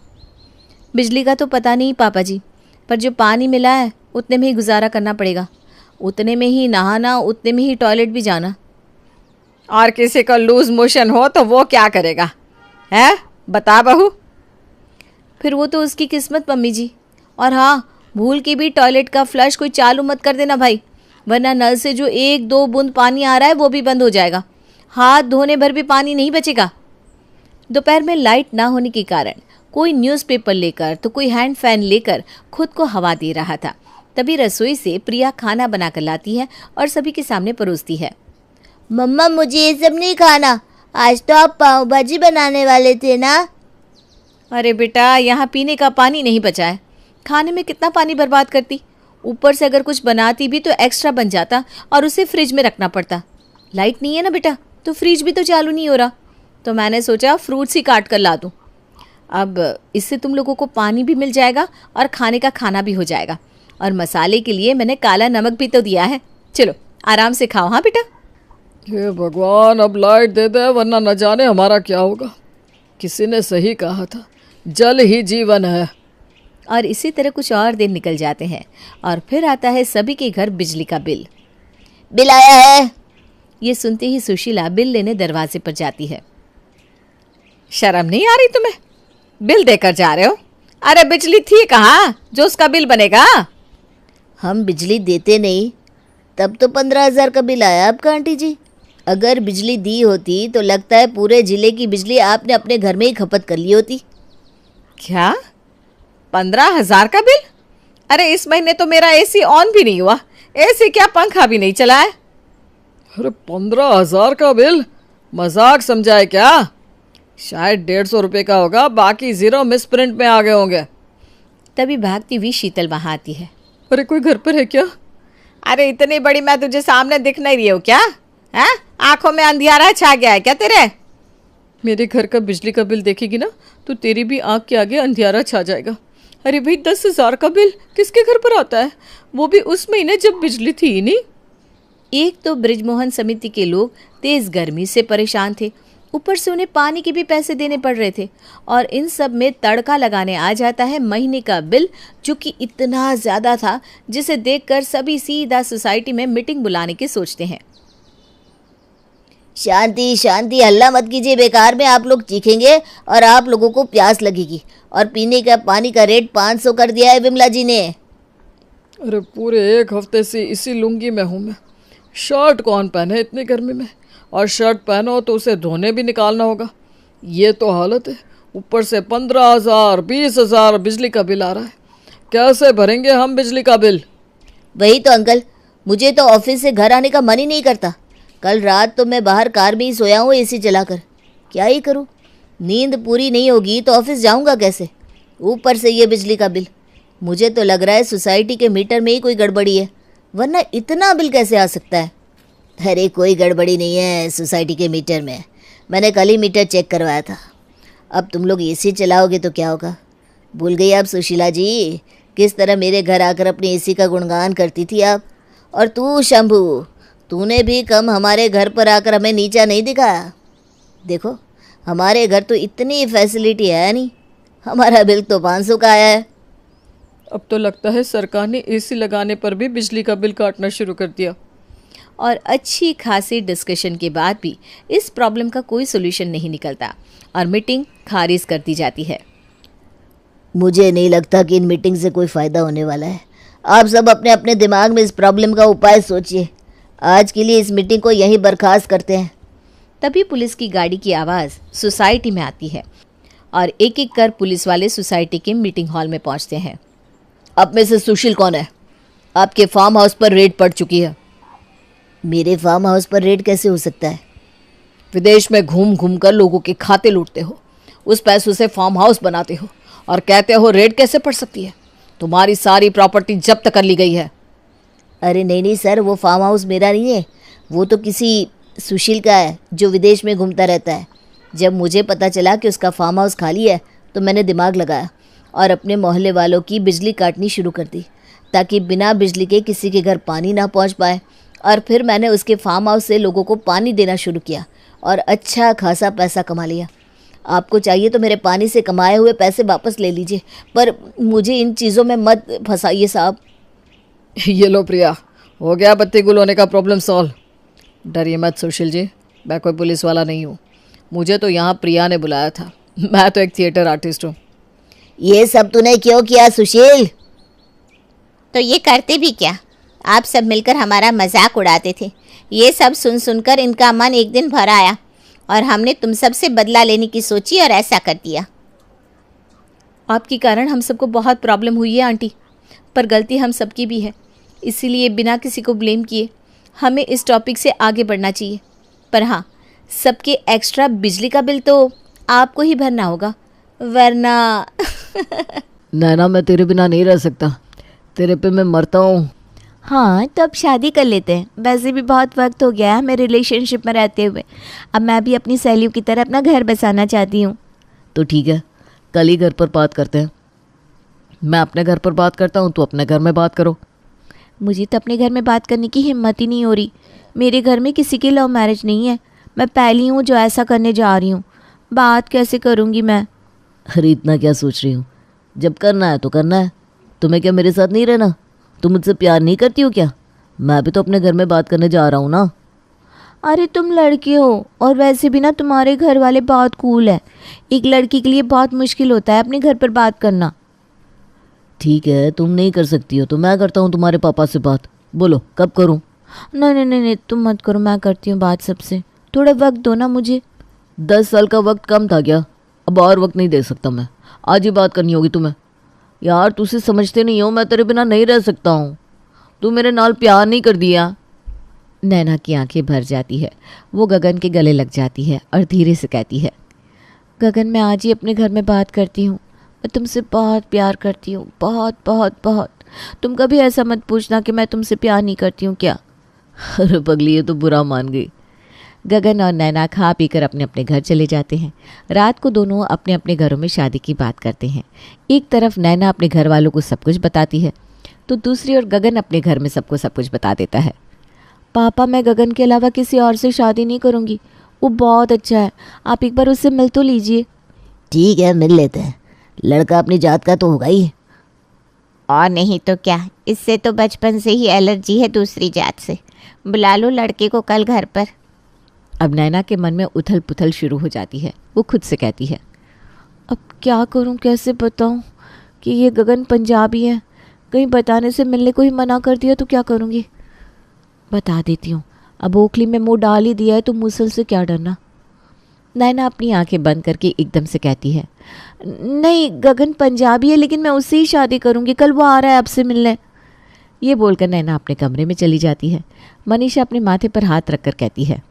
बिजली का तो पता नहीं पापा जी, पर जो पानी मिला है उतने में ही गुजारा करना पड़ेगा। उतने में ही नहाना, उतने में ही टॉयलेट भी जाना। और किसी का लूज मोशन हो तो वो क्या करेगा, है बता बहू? फिर वो तो उसकी किस्मत मम्मी जी। और हाँ, भूल के भी टॉयलेट का फ्लश कोई चालू मत कर देना भाई, वरना नल से जो 1-2 बूंद पानी आ रहा है वो भी बंद हो जाएगा। हाथ धोने भर भी पानी नहीं बचेगा। दोपहर में लाइट ना होने के कारण कोई न्यूज़पेपर लेकर तो कोई हैंड फैन लेकर खुद को हवा दे रहा था। तभी रसोई से प्रिया खाना बनाकर लाती है और सभी के सामने परोसती है। मम्मा मुझे ये सब नहीं खाना, आज तो आप पाव भाजी बनाने वाले थे ना। अरे बेटा, यहाँ पीने का पानी नहीं बचा है, खाने में कितना पानी बर्बाद करती। ऊपर से अगर कुछ बनाती भी तो एक्स्ट्रा बन जाता और उसे फ्रिज में रखना पड़ता। लाइट नहीं है ना बेटा, तो फ्रिज भी तो चालू नहीं हो रहा, तो मैंने सोचा फ्रूट्स ही काट कर ला दूँ। अब इससे तुम लोगों को पानी भी मिल जाएगा और खाने का खाना भी हो जाएगा। और मसाले के लिए मैंने काला नमक भी तो दिया है। चलो आराम से खाओ। हाँ बेटा। हे भगवान, अब लाइट दे दे वरना न जाने हमारा क्या होगा। किसी ने सही कहा था, जल ही जीवन है। और इसी तरह कुछ और दिन निकल जाते हैं और फिर आता है सभी के घर बिजली का बिल। बिल आया है। ये सुनते ही सुशीला बिल लेने दरवाजे पर जाती है। शर्म नहीं आ रही तुम्हें? बिल देकर जा रहे हो? अरे बिजली थी कहाँ जो उसका बिल बनेगा? हम बिजली देते नहीं, तब तो 15,000 का बिल आया आपका आंटी जी। अगर बिजली दी होती तो लगता है पूरे जिले की बिजली आपने अपने घर में ही खपत कर ली होती। क्या 15,000 का बिल? अरे इस महीने तो मेरा एसी ऑन भी नहीं हुआ, एसी क्या पंखा भी नहीं चला है। अरे 15,000 का बिल? मजाक समझा है क्या? शायद 150 रुपये का होगा, बाकी जीरो मिस प्रिंट में आ गए होंगे। तभी भागती हुई शीतल वहां आती है। अरे कोई घर पर है क्या? अरे इतनी बड़ी मैं तुझे सामने दिख नहीं रही हूँ क्या? हैं? आंखों में अंधियारा छा गया है क्या तेरे? मेरे घर का बिजली का बिल देखेगी ना तो तेरी भी आंख के आगे अंधियारा छा जाएगा। अरे भाई 10,000 का बिल किसके घर पर आता है, वो भी उस महीने जब बिजली थी ही नहीं। एक तो बृजमोहन समिति के लोग तेज गर्मी से परेशान थे, ऊपर से उन्हें पानी के भी पैसे देने पड़ रहे थे, और इन सब में तड़का लगाने आ जाता है महीने का बिल, जो कि इतना ज़्यादा था जिसे देखकर सभी सीधा सोसाइटी में मीटिंग बुलाने की सोचते हैं। शांति शांति, हल्ला मत कीजिए, बेकार में आप लोग चीखेंगे और आप लोगों को प्यास लगेगी। और पीने का पानी का रेट 500 कर दिया है विमला जी ने। अरे पूरे 1 हफ्ते से इसी लुंगी में हूँ मैं। शर्ट कौन पहने इतनी गर्मी में, और शर्ट पहनो तो उसे धोने भी निकालना होगा। ये तो हालत है, ऊपर से 15,000 20,000 बिजली का बिल आ रहा है। कैसे भरेंगे हम बिजली का बिल? वही तो अंकल, मुझे तो ऑफिस से घर आने का मन ही नहीं करता। कल रात तो मैं बाहर कार में ही सोया हूँ एसी चलाकर। क्या ही करूँ, नींद पूरी नहीं होगी तो ऑफिस जाऊंगा कैसे? ऊपर से ये बिजली का बिल। मुझे तो लग रहा है सोसाइटी के मीटर में ही कोई गड़बड़ी है, वरना इतना बिल कैसे आ सकता है? अरे कोई गड़बड़ी नहीं है सोसाइटी के मीटर में, मैंने कल ही मीटर चेक करवाया था। अब तुम लोग एसी चलाओगे तो क्या होगा? भूल गई आप सुशीला जी, किस तरह मेरे घर आकर अपने एसी का गुणगान करती थी आप? और तू शंभू, तूने भी कम हमारे घर पर आकर हमें नीचा नहीं दिखाया। देखो हमारे घर तो इतनी फैसिलिटी है नहीं, हमारा बिल तो 500 का आया है। अब तो लगता है सरकार ने एसी लगाने पर भी बिजली का बिल काटना शुरू कर दिया। और अच्छी खासी डिस्कशन के बाद भी इस प्रॉब्लम का कोई सोल्यूशन नहीं निकलता और मीटिंग खारिज कर दी जाती है। मुझे नहीं लगता कि इन मीटिंग से कोई फ़ायदा होने वाला है। आप सब अपने अपने दिमाग में इस प्रॉब्लम का उपाय सोचिए। आज के लिए इस मीटिंग को यहीं बर्खास्त करते हैं। तभी पुलिस की गाड़ी की आवाज़ सोसाइटी में आती है और एक एक कर पुलिस वाले सोसाइटी के मीटिंग हॉल में पहुंचते हैं। आप में से सुशील कौन है? आपके फार्म हाउस पर रेड पड़ चुकी है। मेरे फार्म हाउस पर रेड कैसे हो सकता है? विदेश में घूम घूम कर लोगों के खाते लूटते हो, उस पैसों से फार्म हाउस बनाते हो और कहते हो रेड कैसे पड़ सकती है? तुम्हारी सारी प्रॉपर्टी जब्त कर ली गई है। अरे नहीं सर, वो फार्म हाउस मेरा नहीं है, वो तो किसी सुशील का है जो विदेश में घूमता रहता है। जब मुझे पता चला कि उसका फार्म हाउस खाली है तो मैंने दिमाग लगाया और अपने मोहल्ले वालों की बिजली काटनी शुरू कर दी ताकि बिना बिजली के किसी के घर पानी ना पहुंच पाए। और फिर मैंने उसके फार्म हाउस से लोगों को पानी देना शुरू किया और अच्छा खासा पैसा कमा लिया। आपको चाहिए तो मेरे पानी से कमाए हुए पैसे वापस ले लीजिए, पर मुझे इन चीज़ों में मत फंसाइए साहब। ये लो प्रिया, हो गया बत्ती गुल होने का प्रॉब्लम सॉल्व। डरिए मत सुशील जी, मैं कोई पुलिस वाला नहीं हूँ। मुझे तो यहाँ प्रिया ने बुलाया था, मैं तो एक थिएटर आर्टिस्ट हूँ। ये सब तूने क्यों किया सुशील? तो ये करते भी क्या, आप सब मिलकर हमारा मजाक उड़ाते थे। ये सब सुन सुनकर इनका मन एक दिन भर आया और हमने तुम सब से बदला लेने की सोची और ऐसा कर दिया। आपके कारण हम सबको बहुत प्रॉब्लम हुई है आंटी, पर गलती हम सबकी भी है, इसीलिए बिना किसी को ब्लेम किए हमें इस टॉपिक से आगे बढ़ना चाहिए। पर हाँ, सबके एक्स्ट्रा बिजली का बिल तो आपको ही भरना होगा, वरना नैना मैं तेरे बिना नहीं रह सकता, तेरे पे मैं मरता हूँ। हाँ तो अब शादी कर लेते हैं, वैसे भी बहुत वक्त हो गया है हमें रिलेशनशिप में रहते हुए। अब मैं भी अपनी सहेलियों की तरह अपना घर बसाना चाहती हूँ। तो ठीक है, कल ही घर पर बात करते हैं। मैं अपने घर पर बात करता हूँ, तो अपने घर में बात करो। मुझे तो अपने घर में बात करने की हिम्मत ही नहीं हो रही। मेरे घर में किसी की लव मैरिज नहीं है, मैं पहली हूँ जो ऐसा करने जा रही हूँ। बात कैसे करूँगी मैं? अरे इतना क्या सोच रही हूँ, जब करना है तो करना है। तुम्हें क्या मेरे साथ नहीं रहना? तुम मुझसे प्यार नहीं करती हो क्या? मैं भी तो अपने घर में बात करने जा रहा हूँ ना। अरे तुम लड़की हो, और वैसे भी ना तुम्हारे घर वाले बहुत कूल है। एक लड़की के लिए बहुत मुश्किल होता है अपने घर पर बात करना। ठीक है, तुम नहीं कर सकती हो तो मैं करता हूँ तुम्हारे पापा से बात। बोलो कब करूँ? नहीं नहीं नहीं नहीं, तुम मत करो, मैं करती हूँ बात सबसे। थोड़ा वक्त दो ना मुझे। 10 साल का वक्त कम था क्या? अब और वक्त नहीं दे सकता मैं, आज ही बात करनी होगी तुम्हें। यार तुझसे समझते नहीं हो, मैं तेरे बिना नहीं रह सकता हूँ। तू मेरे नाल प्यार नहीं कर दिया। नैना की आंखें भर जाती है, वो गगन के गले लग जाती है और धीरे से कहती है, गगन मैं आज ही अपने घर में बात करती हूँ, मैं तुमसे बहुत प्यार करती हूँ, बहुत बहुत बहुत। तुम कभी ऐसा मत पूछना कि मैं तुमसे प्यार नहीं करती हूँ क्या। अरे पगली, ये तो बुरा मान गई। गगन और नैना खा पीकर अपने अपने घर चले जाते हैं। रात को दोनों अपने अपने घरों में शादी की बात करते हैं। एक तरफ नैना अपने घर वालों को सब कुछ बताती है, तो दूसरी ओर गगन अपने घर में सबको सब कुछ बता देता है। पापा मैं गगन के अलावा किसी और से शादी नहीं करूँगी, वो बहुत अच्छा है, आप एक बार उससे मिल तो लीजिए। ठीक है, मिल लेते हैं, लड़का अपनी जात का तो होगा ही। और नहीं तो क्या, इससे तो बचपन से ही एलर्जी है दूसरी जात से। बुला लो लड़के को कल घर पर। अब नैना के मन में उथल पुथल शुरू हो जाती है। वो खुद से कहती है, अब क्या करूं, कैसे बताऊं कि ये गगन पंजाबी है। कहीं बताने से मिलने को ही मना कर दिया तो क्या करूंगी। बता देती हूँ, अब ओखली में मुंह डाल ही दिया है तो मुसल से क्या डरना। नैना अपनी आंखें बंद करके एकदम से कहती है, नहीं गगन पंजाबी है, लेकिन मैं उससे ही शादी करूंगी, कल वो आ रहा है आपसे मिलने। ये बोलकर नैना अपने कमरे में चली जाती है। मनीषा अपने माथे पर हाथ रखकर कहती है,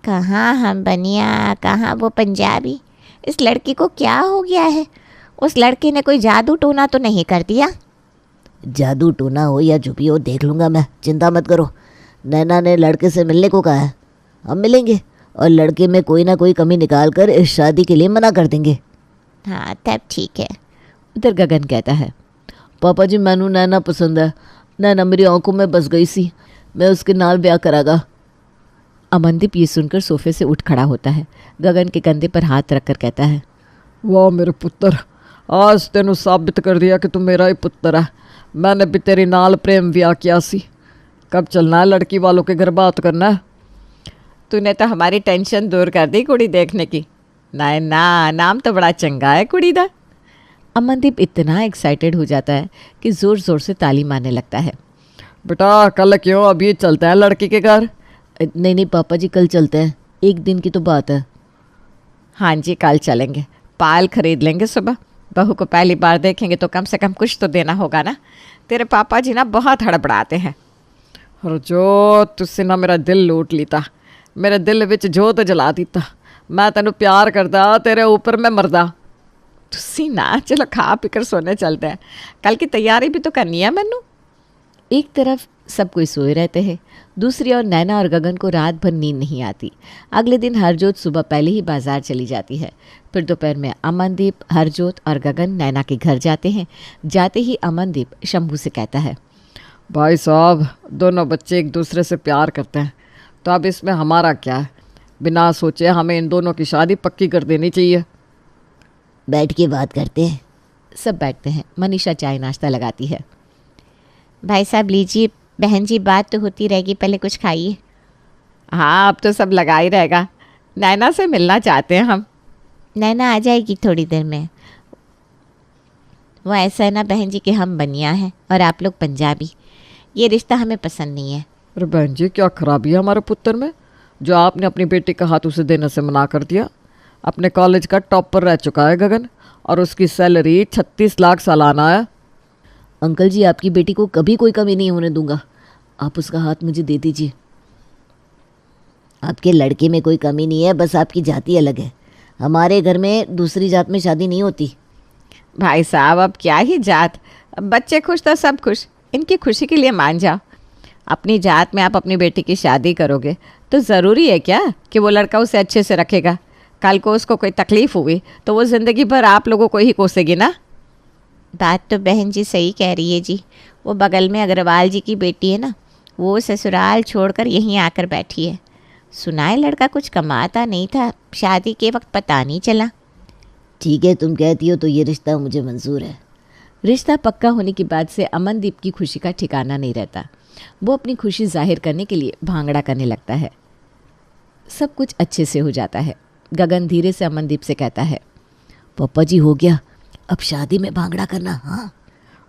कहाँ हम बनिया, कहाँ वो पंजाबी। इस लड़की को क्या हो गया है? उस लड़के ने कोई जादू टोना तो नहीं कर दिया? जादू टोना हो या जो भी हो देख लूँगा मैं, चिंता मत करो। नैना ने लड़के से मिलने को कहा है, हम मिलेंगे और लड़के में कोई ना कोई कमी निकाल कर इस शादी के लिए मना कर देंगे। हाँ तब ठीक है। उधर गगन कहता है, पापा जी मैनू नैना पसंद है, नैना मेरी आंखों में बस गई सी, मैं उसके नाल ब्याह करागा। अमनदीप ये सुनकर सोफे से उठ खड़ा होता है। गगन के कंधे पर हाथ रखकर कहता है, वाह मेरे पुत्र, आज तेनू साबित कर दिया कि तू मेरा ही पुत्र है। मैंने भी तेरी नाल प्रेम ब्याह किया सी। कब चलना है लड़की वालों के घर बात करना है? तूने तो हमारी टेंशन दूर कर दी कुड़ी देखने की। नैना नाम तो बड़ा चंगा है कुड़ी दा। अमनदीप इतना एक्साइटेड हो जाता है कि ज़ोर ज़ोर से ताली मारने लगता है। बेटा कल क्यों, अभी चलते हैं लड़की के घर। नहीं नहीं पापा जी कल चलते हैं, एक दिन की तो बात है। हाँ जी कल चलेंगे, पाल खरीद लेंगे सुबह। बहू को पहली बार देखेंगे तो कम से कम कुछ तो देना होगा ना। तेरे पापा जी ना बहुत हड़बड़ाते हैं। और जो तुसी ना मेरा दिल लूट लीता, मेरे दिल विच जोत जला दीता। मैं तेनू प्यार करदा, तेरे ऊपर मैं मरदा। तुसी ना चलो खा पी कर सोने चलते हैं, कल की तैयारी भी तो करनी है मैनू। एक तरफ सब कोई सोए रहते हैं, दूसरी ओर नैना और गगन को रात भर नींद नहीं आती। अगले दिन हरजोत सुबह पहले ही बाजार चली जाती है। फिर दोपहर में अमनदीप, हरजोत और गगन नैना के घर जाते हैं। जाते ही अमनदीप शंभू से कहता है, भाई साहब दोनों बच्चे एक दूसरे से प्यार करते हैं, तो अब इसमें हमारा क्या है? बिना सोचे हमें इन दोनों की शादी पक्की कर देनी चाहिए। बैठ के बात करते हैं। सब बैठते हैं। मनीषा चाय नाश्ता लगाती है। भाई साहब लीजिए, बहन जी बात तो होती रहेगी, पहले कुछ खाइए। हाँ अब तो सब लगा ही रहेगा। नैना से मिलना चाहते हैं हम। नैना आ जाएगी थोड़ी देर में। वो ऐसा है ना बहन जी कि हम बनिया हैं और आप लोग पंजाबी, ये रिश्ता हमें पसंद नहीं है। अरे बहन जी क्या खराबी है हमारे पुत्र में, जो आपने अपनी बेटी का हाथ उसे देने से मना कर दिया। अपने कॉलेज का टॉपर रह चुका है गगन, और उसकी सैलरी 36 लाख सालाना है। अंकल जी आपकी बेटी को कभी कोई कमी नहीं होने दूंगा, आप उसका हाथ मुझे दे दीजिए। आपके लड़के में कोई कमी नहीं है, बस आपकी जाति अलग है। हमारे घर में दूसरी जात में शादी नहीं होती। भाई साहब अब क्या ही जात, अब बच्चे खुश तो सब खुश। इनकी खुशी के लिए मान जाओ। अपनी जात में आप अपनी बेटी की शादी करोगे तो ज़रूरी है क्या कि वो लड़का उसे अच्छे से रखेगा? कल को उसको कोई तकलीफ़ हुई तो वो ज़िंदगी भर आप लोगों को ही कोसेगी ना। बात तो बहन जी सही कह रही है जी। वो बगल में अग्रवाल जी की बेटी है ना, वो ससुराल छोड़कर यहीं आकर बैठी है। सुना है लड़का कुछ कमाता नहीं था, शादी के वक्त पता नहीं चला। ठीक है तुम कहती हो तो ये रिश्ता मुझे मंजूर है। रिश्ता पक्का होने के बाद से अमनदीप की खुशी का ठिकाना नहीं रहता। वो अपनी खुशी जाहिर करने के लिए भांगड़ा करने लगता है। सब कुछ अच्छे से हो जाता है। गगन धीरे से अमनदीप से कहता है, पापा जी हो गया, अब शादी में भांगड़ा करना। हाँ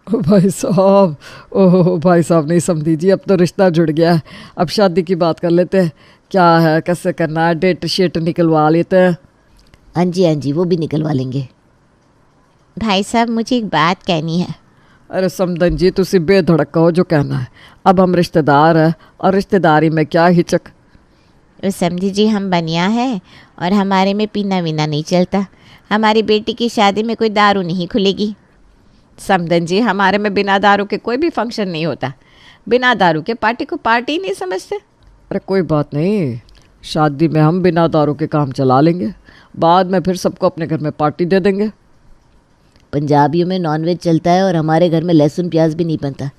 ओ भाई साहब, ओह भाई साहब नहीं समझीजिए, अब तो रिश्ता जुड़ गया है। अब शादी की बात कर लेते हैं, क्या है कैसे करना है, डेट शीट निकलवा लेते हैं। हाँ जी वो भी निकलवा लेंगे। भाई साहब मुझे एक बात कहनी है। अरे समदन जी तुसी बेधड़क कहो जो कहना है। अब हम रिश्तेदार हैं और रिश्तेदारी में क्या हिचक। वो समझी जी हम बनिया है और हमारे में पीना वीना नहीं चलता। हमारी बेटी की शादी में कोई दारू नहीं खुलेगी। समदन जी हमारे में बिना दारू के कोई भी फंक्शन नहीं होता। बिना दारू के पार्टी को पार्टी ही नहीं समझते। अरे कोई बात नहीं, शादी में हम बिना दारू के काम चला लेंगे, बाद में फिर सबको अपने घर में पार्टी दे देंगे। पंजाबियों में नॉनवेज चलता है और हमारे घर में लहसुन प्याज भी नहीं बनता।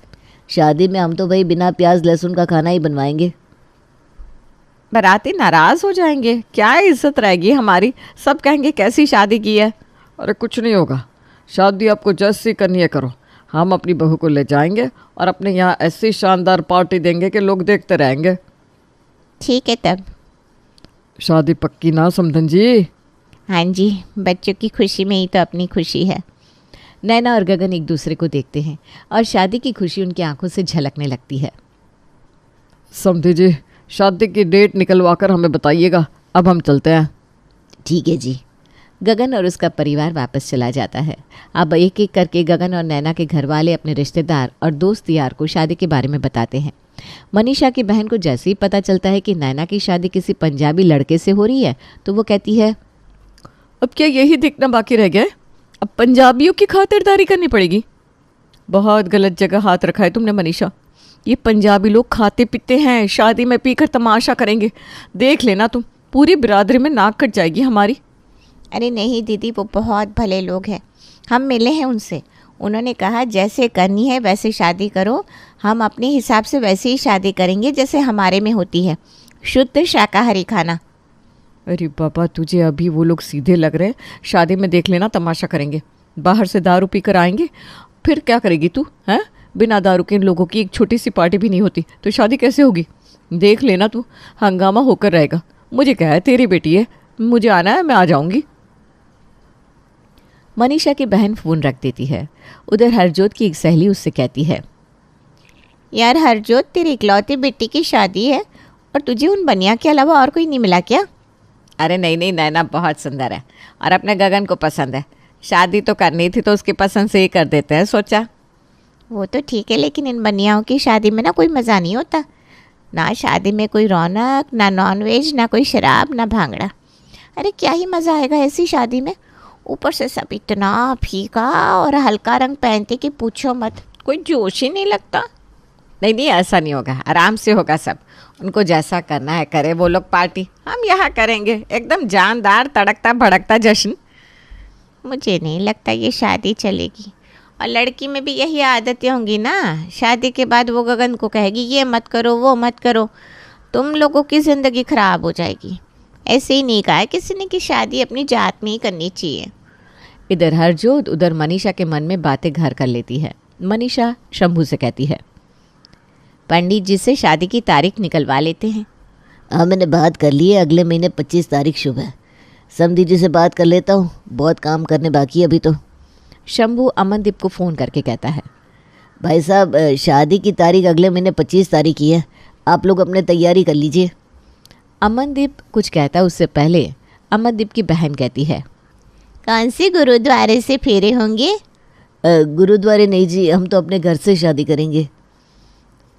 शादी में हम तो भाई बिना प्याज लहसुन का खाना ही बनवाएंगे। बाराती नाराज़ हो जाएंगे, क्या इज्जत रहेगी हमारी। सब कहेंगे कैसी शादी की है। अरे कुछ नहीं होगा, शादी आपको जैसी करनी है करो। हम अपनी बहू को ले जाएंगे और अपने यहाँ ऐसी शानदार पार्टी देंगे कि लोग देखते रहेंगे। ठीक है तब। शादी पक्की ना समधन जी? हाँ जी, बच्चों की खुशी में ही तो अपनी खुशी है। नैना और गगन एक दूसरे को देखते हैं और शादी की खुशी उनकी आंखों से झलकने लगती है। समधी जी शादी की डेट निकलवा कर हमें बताइएगा। अब हम चलते हैं। ठीक है जी। गगन और उसका परिवार वापस चला जाता है। अब एक एक करके गगन और नैना के घर वाले अपने रिश्तेदार और दोस्त यार को शादी के बारे में बताते हैं। मनीषा की बहन को जैसे ही पता चलता है कि नैना की शादी किसी पंजाबी लड़के से हो रही है तो वो कहती है, अब क्या यही देखना बाकी रह गया है? अब पंजाबियों की खातिरदारी करनी पड़ेगी। बहुत गलत जगह हाथ रखा है तुमने मनीषा। ये पंजाबी लोग खाते पीते हैं, शादी में पीकर तमाशा करेंगे। देख लेना तुम, पूरी बिरादरी में नाक कट जाएगी हमारी। अरे नहीं दीदी, वो बहुत भले लोग हैं, हम मिले हैं उनसे। उन्होंने कहा जैसे करनी है वैसे शादी करो, हम अपने हिसाब से वैसे ही शादी करेंगे जैसे हमारे में होती है, शुद्ध शाकाहारी खाना। अरे बाबा, तुझे अभी वो लोग सीधे लग रहे हैं। शादी में देख लेना तमाशा करेंगे। बाहर से दारू पी कर आएंगे, फिर क्या करेगी तू? हैं, बिना दारू के इन लोगों की एक छोटी सी पार्टी भी नहीं होती, तो शादी कैसे होगी? देख लेना तू, हंगामा होकर रहेगा। मुझे क्या है, तेरी बेटी है, मुझे आना है, मैं आ जाऊंगी। मनीषा की बहन फ़ोन रख देती है। उधर हरजोत की एक सहेली उससे कहती है, यार हरजोत, तेरी इकलौती बेटी की शादी है और तुझे उन बनिया के अलावा और कोई नहीं मिला क्या? अरे नहीं नहीं, नैना बहुत सुंदर है और अपने गगन को पसंद है। शादी तो करनी थी तो उसकी पसंद से ही कर देते हैं, सोचा। वो तो ठीक है, लेकिन इन बनियाओं की शादी में ना कोई मज़ा नहीं होता। ना शादी में कोई रौनक, ना नॉनवेज, ना कोई शराब, ना भांगड़ा। अरे क्या ही मज़ा आएगा ऐसी शादी में। ऊपर से सब इतना फीका और हल्का रंग पहनते कि पूछो मत, कोई जोश ही नहीं लगता। नहीं नहीं, ऐसा नहीं होगा, आराम से होगा सब। उनको जैसा करना है करे वो लोग पार्टी, हम यहाँ करेंगे एकदम जानदार तड़कता भड़कता जश्न। मुझे नहीं लगता ये शादी चलेगी। और लड़की में भी यही आदतें होंगी ना, शादी के बाद वो गगन को कहेगी ये मत करो वो मत करो, तुम लोगों की ज़िंदगी ख़राब हो जाएगी। ऐसे ही नहीं कहा है किसी ने कि शादी अपनी जात में ही करनी चाहिए। इधर हरजोत उधर मनीषा के मन में बातें घर कर लेती है। मनीषा शंभू से कहती है, पंडित जी से शादी की तारीख निकलवा लेते हैं। हाँ, मैंने बात कर ली है, अगले महीने 25 तारीख शुभ है। समधी जी से बात कर लेता हूँ, बहुत काम करने बाकी है अभी तो। शंभू अमनदीप को फ़ोन करके कहता है, भाई साहब, शादी की तारीख अगले महीने 25 तारीख की है, आप लोग अपने तैयारी कर लीजिए। अमनदीप कुछ कहता उससे पहले अमनदीप की बहन कहती है, कौन से गुरुद्वारे से फेरे होंगे? गुरुद्वारे नहीं जी, हम तो अपने घर से शादी करेंगे।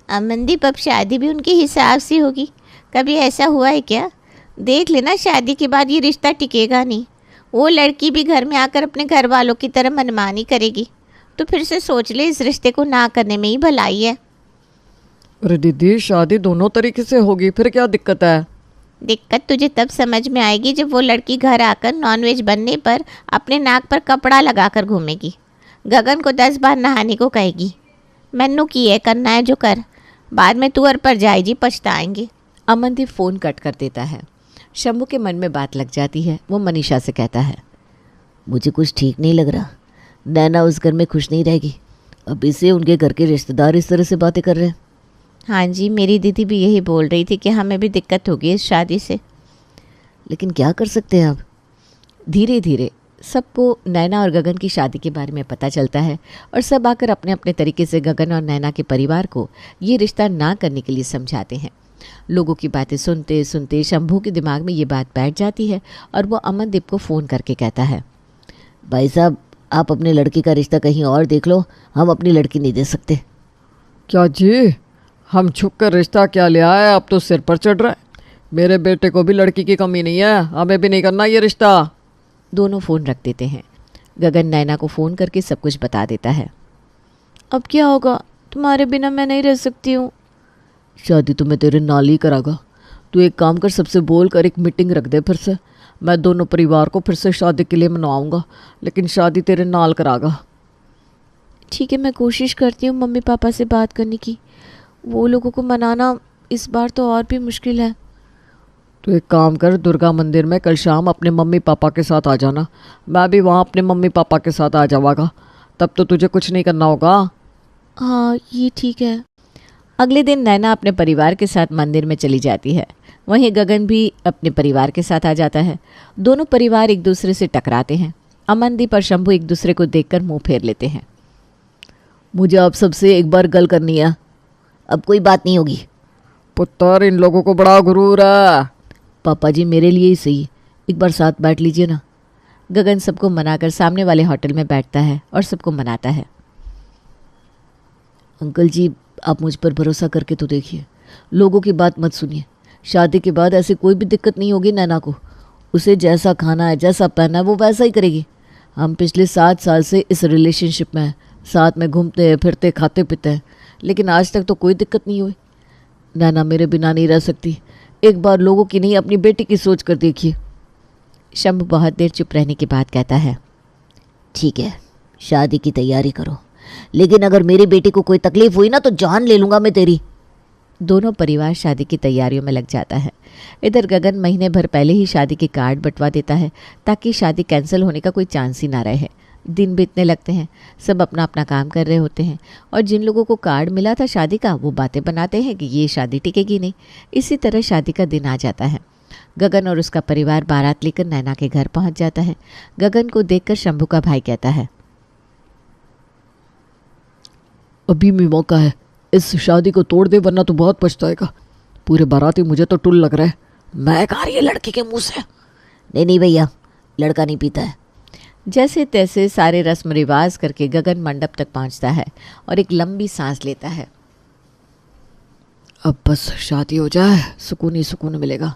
अमनदीप, अब शादी भी उनके हिसाब से होगी। कभी ऐसा हुआ है क्या? देख लेना, शादी के बाद ये रिश्ता टिकेगा नहीं। वो लड़की भी घर में आकर अपने घर वालों की तरह मनमानी करेगी। तो फिर से सोच ले, इस रिश्ते को ना करने में ही भलाई है। अरे दीदी, शादी दोनों तरीके से होगी, फिर क्या दिक्कत है? दिक्कत तुझे तब समझ में आएगी जब वो लड़की घर आकर नॉनवेज बनने पर अपने नाक पर कपड़ा लगाकर घूमेगी, गगन को 10 बार नहाने को कहेगी। मैनू की है, करना है जो कर, बाद में तुअर पर जाए जी, पछताएंगे। अमनदीप फ़ोन कट कर देता है। शंभू के मन में बात लग जाती है। वो मनीषा से कहता है, मुझे कुछ ठीक नहीं लग रहा। नैना उस घर में खुश नहीं रहेगी। अब इसे उनके घर के रिश्तेदार इस तरह से बातें कर रहे हैं। हाँ जी, मेरी दीदी भी यही बोल रही थी कि हमें भी दिक्कत होगी इस शादी से। लेकिन क्या कर सकते हैं अब? धीरे धीरे सबको नैना और गगन की शादी के बारे में पता चलता है और सब आकर अपने अपने तरीके से गगन और नैना के परिवार को ये रिश्ता ना करने के लिए समझाते हैं। लोगों की बातें सुनते सुनते शंभू के दिमाग में ये बात बैठ जाती है और वो अमनदीप को फ़ोन करके कहता है, भाई साहब, आप अपने लड़की का रिश्ता कहीं और देख लो, हम अपनी लड़की नहीं दे सकते। क्या जी, हम छुप कर रिश्ता क्या ले आए, अब तो सिर पर चढ़ रहा है। मेरे बेटे को भी लड़की की कमी नहीं है, हमें भी नहीं करना ये रिश्ता। दोनों फ़ोन रख देते हैं। गगन नैना को फ़ोन करके सब कुछ बता देता है। अब क्या होगा, तुम्हारे बिना मैं नहीं रह सकती हूँ। शादी तो मैं तेरे नाल ही करागा। तू एक काम कर, सबसे बोल कर एक मीटिंग रख दे फिर से। मैं दोनों परिवार को फिर से शादी के लिए मनवाऊंगा, लेकिन शादी तेरे नाल करागा। ठीक है, मैं कोशिश करती हूँ मम्मी पापा से बात करने की। वो लोगों को मनाना इस बार तो और भी मुश्किल है। तो एक काम कर, दुर्गा मंदिर में कल शाम अपने मम्मी पापा के साथ आ जाना। मैं भी वहाँ अपने मम्मी पापा के साथ आ जाऊँगा, तब तो तुझे कुछ नहीं करना होगा। हाँ, ये ठीक है। अगले दिन नैना अपने परिवार के साथ मंदिर में चली जाती है। वहीं गगन भी अपने परिवार के साथ आ जाता है। दोनों परिवार एक दूसरे से टकराते हैं। अमनदीप और शंभू एक दूसरे को देखकर मुंह फेर लेते हैं। मुझे आप सबसे एक बार गल करनी है, अब कोई बात नहीं होगी। पुत्र, इन लोगों को बड़ा गुरूर है। पापा जी, मेरे लिए ही सही, एक बार साथ बैठ लीजिए ना। गगन सबको मनाकर सामने वाले होटल में बैठता है और सबको मनाता है। अंकल जी, आप मुझ पर भरोसा करके तो देखिए, लोगों की बात मत सुनिए। शादी के बाद ऐसी कोई भी दिक्कत नहीं होगी नैना को। उसे जैसा खाना है, जैसा पहनना है, वो वैसा ही करेगी। हम पिछले 7 साल से इस रिलेशनशिप में हैं, साथ में घूमते फिरते खाते पीते हैं, लेकिन आज तक तो कोई दिक्कत नहीं हुई। नैना मेरे बिना नहीं रह सकती। एक बार लोगों की नहीं, अपनी बेटी की सोच कर देखिए। शंभू बहुत देर चुप रहने के बाद कहता है, ठीक है, शादी की तैयारी करो, लेकिन अगर मेरी बेटी को कोई तकलीफ हुई ना तो जान ले लूँगा मैं तेरी। दोनों परिवार शादी की तैयारियों में लग जाता है। इधर गगन महीने भर पहले ही शादी के कार्ड बंटवा देता है ताकि शादी कैंसिल होने का कोई चांस ही ना रहे। दिन बीतने लगते हैं, सब अपना अपना काम कर रहे होते हैं और जिन लोगों को कार्ड मिला था शादी का वो बातें बनाते हैं कि ये शादी टिकेगी नहीं। इसी तरह शादी का दिन आ जाता है। गगन और उसका परिवार बारात लेकर नैना के घर पहुंच जाता है। गगन को देखकर शंभू का भाई कहता है, अभी भी मौका है, इस शादी को तोड़ दे वरना तो बहुत पछताएगा। पूरे बाराती मुझे तो टुल लग रहा है। मैं कहा रही है लड़की के मुंह से। नहीं भैया, लड़का नहीं पीता है। जैसे तैसे सारे रस्म रिवाज करके गगन मंडप तक पहुंचता है और एक लंबी सांस लेता है। अब बस शादी हो जाए, सुकून ही सुकून मिलेगा।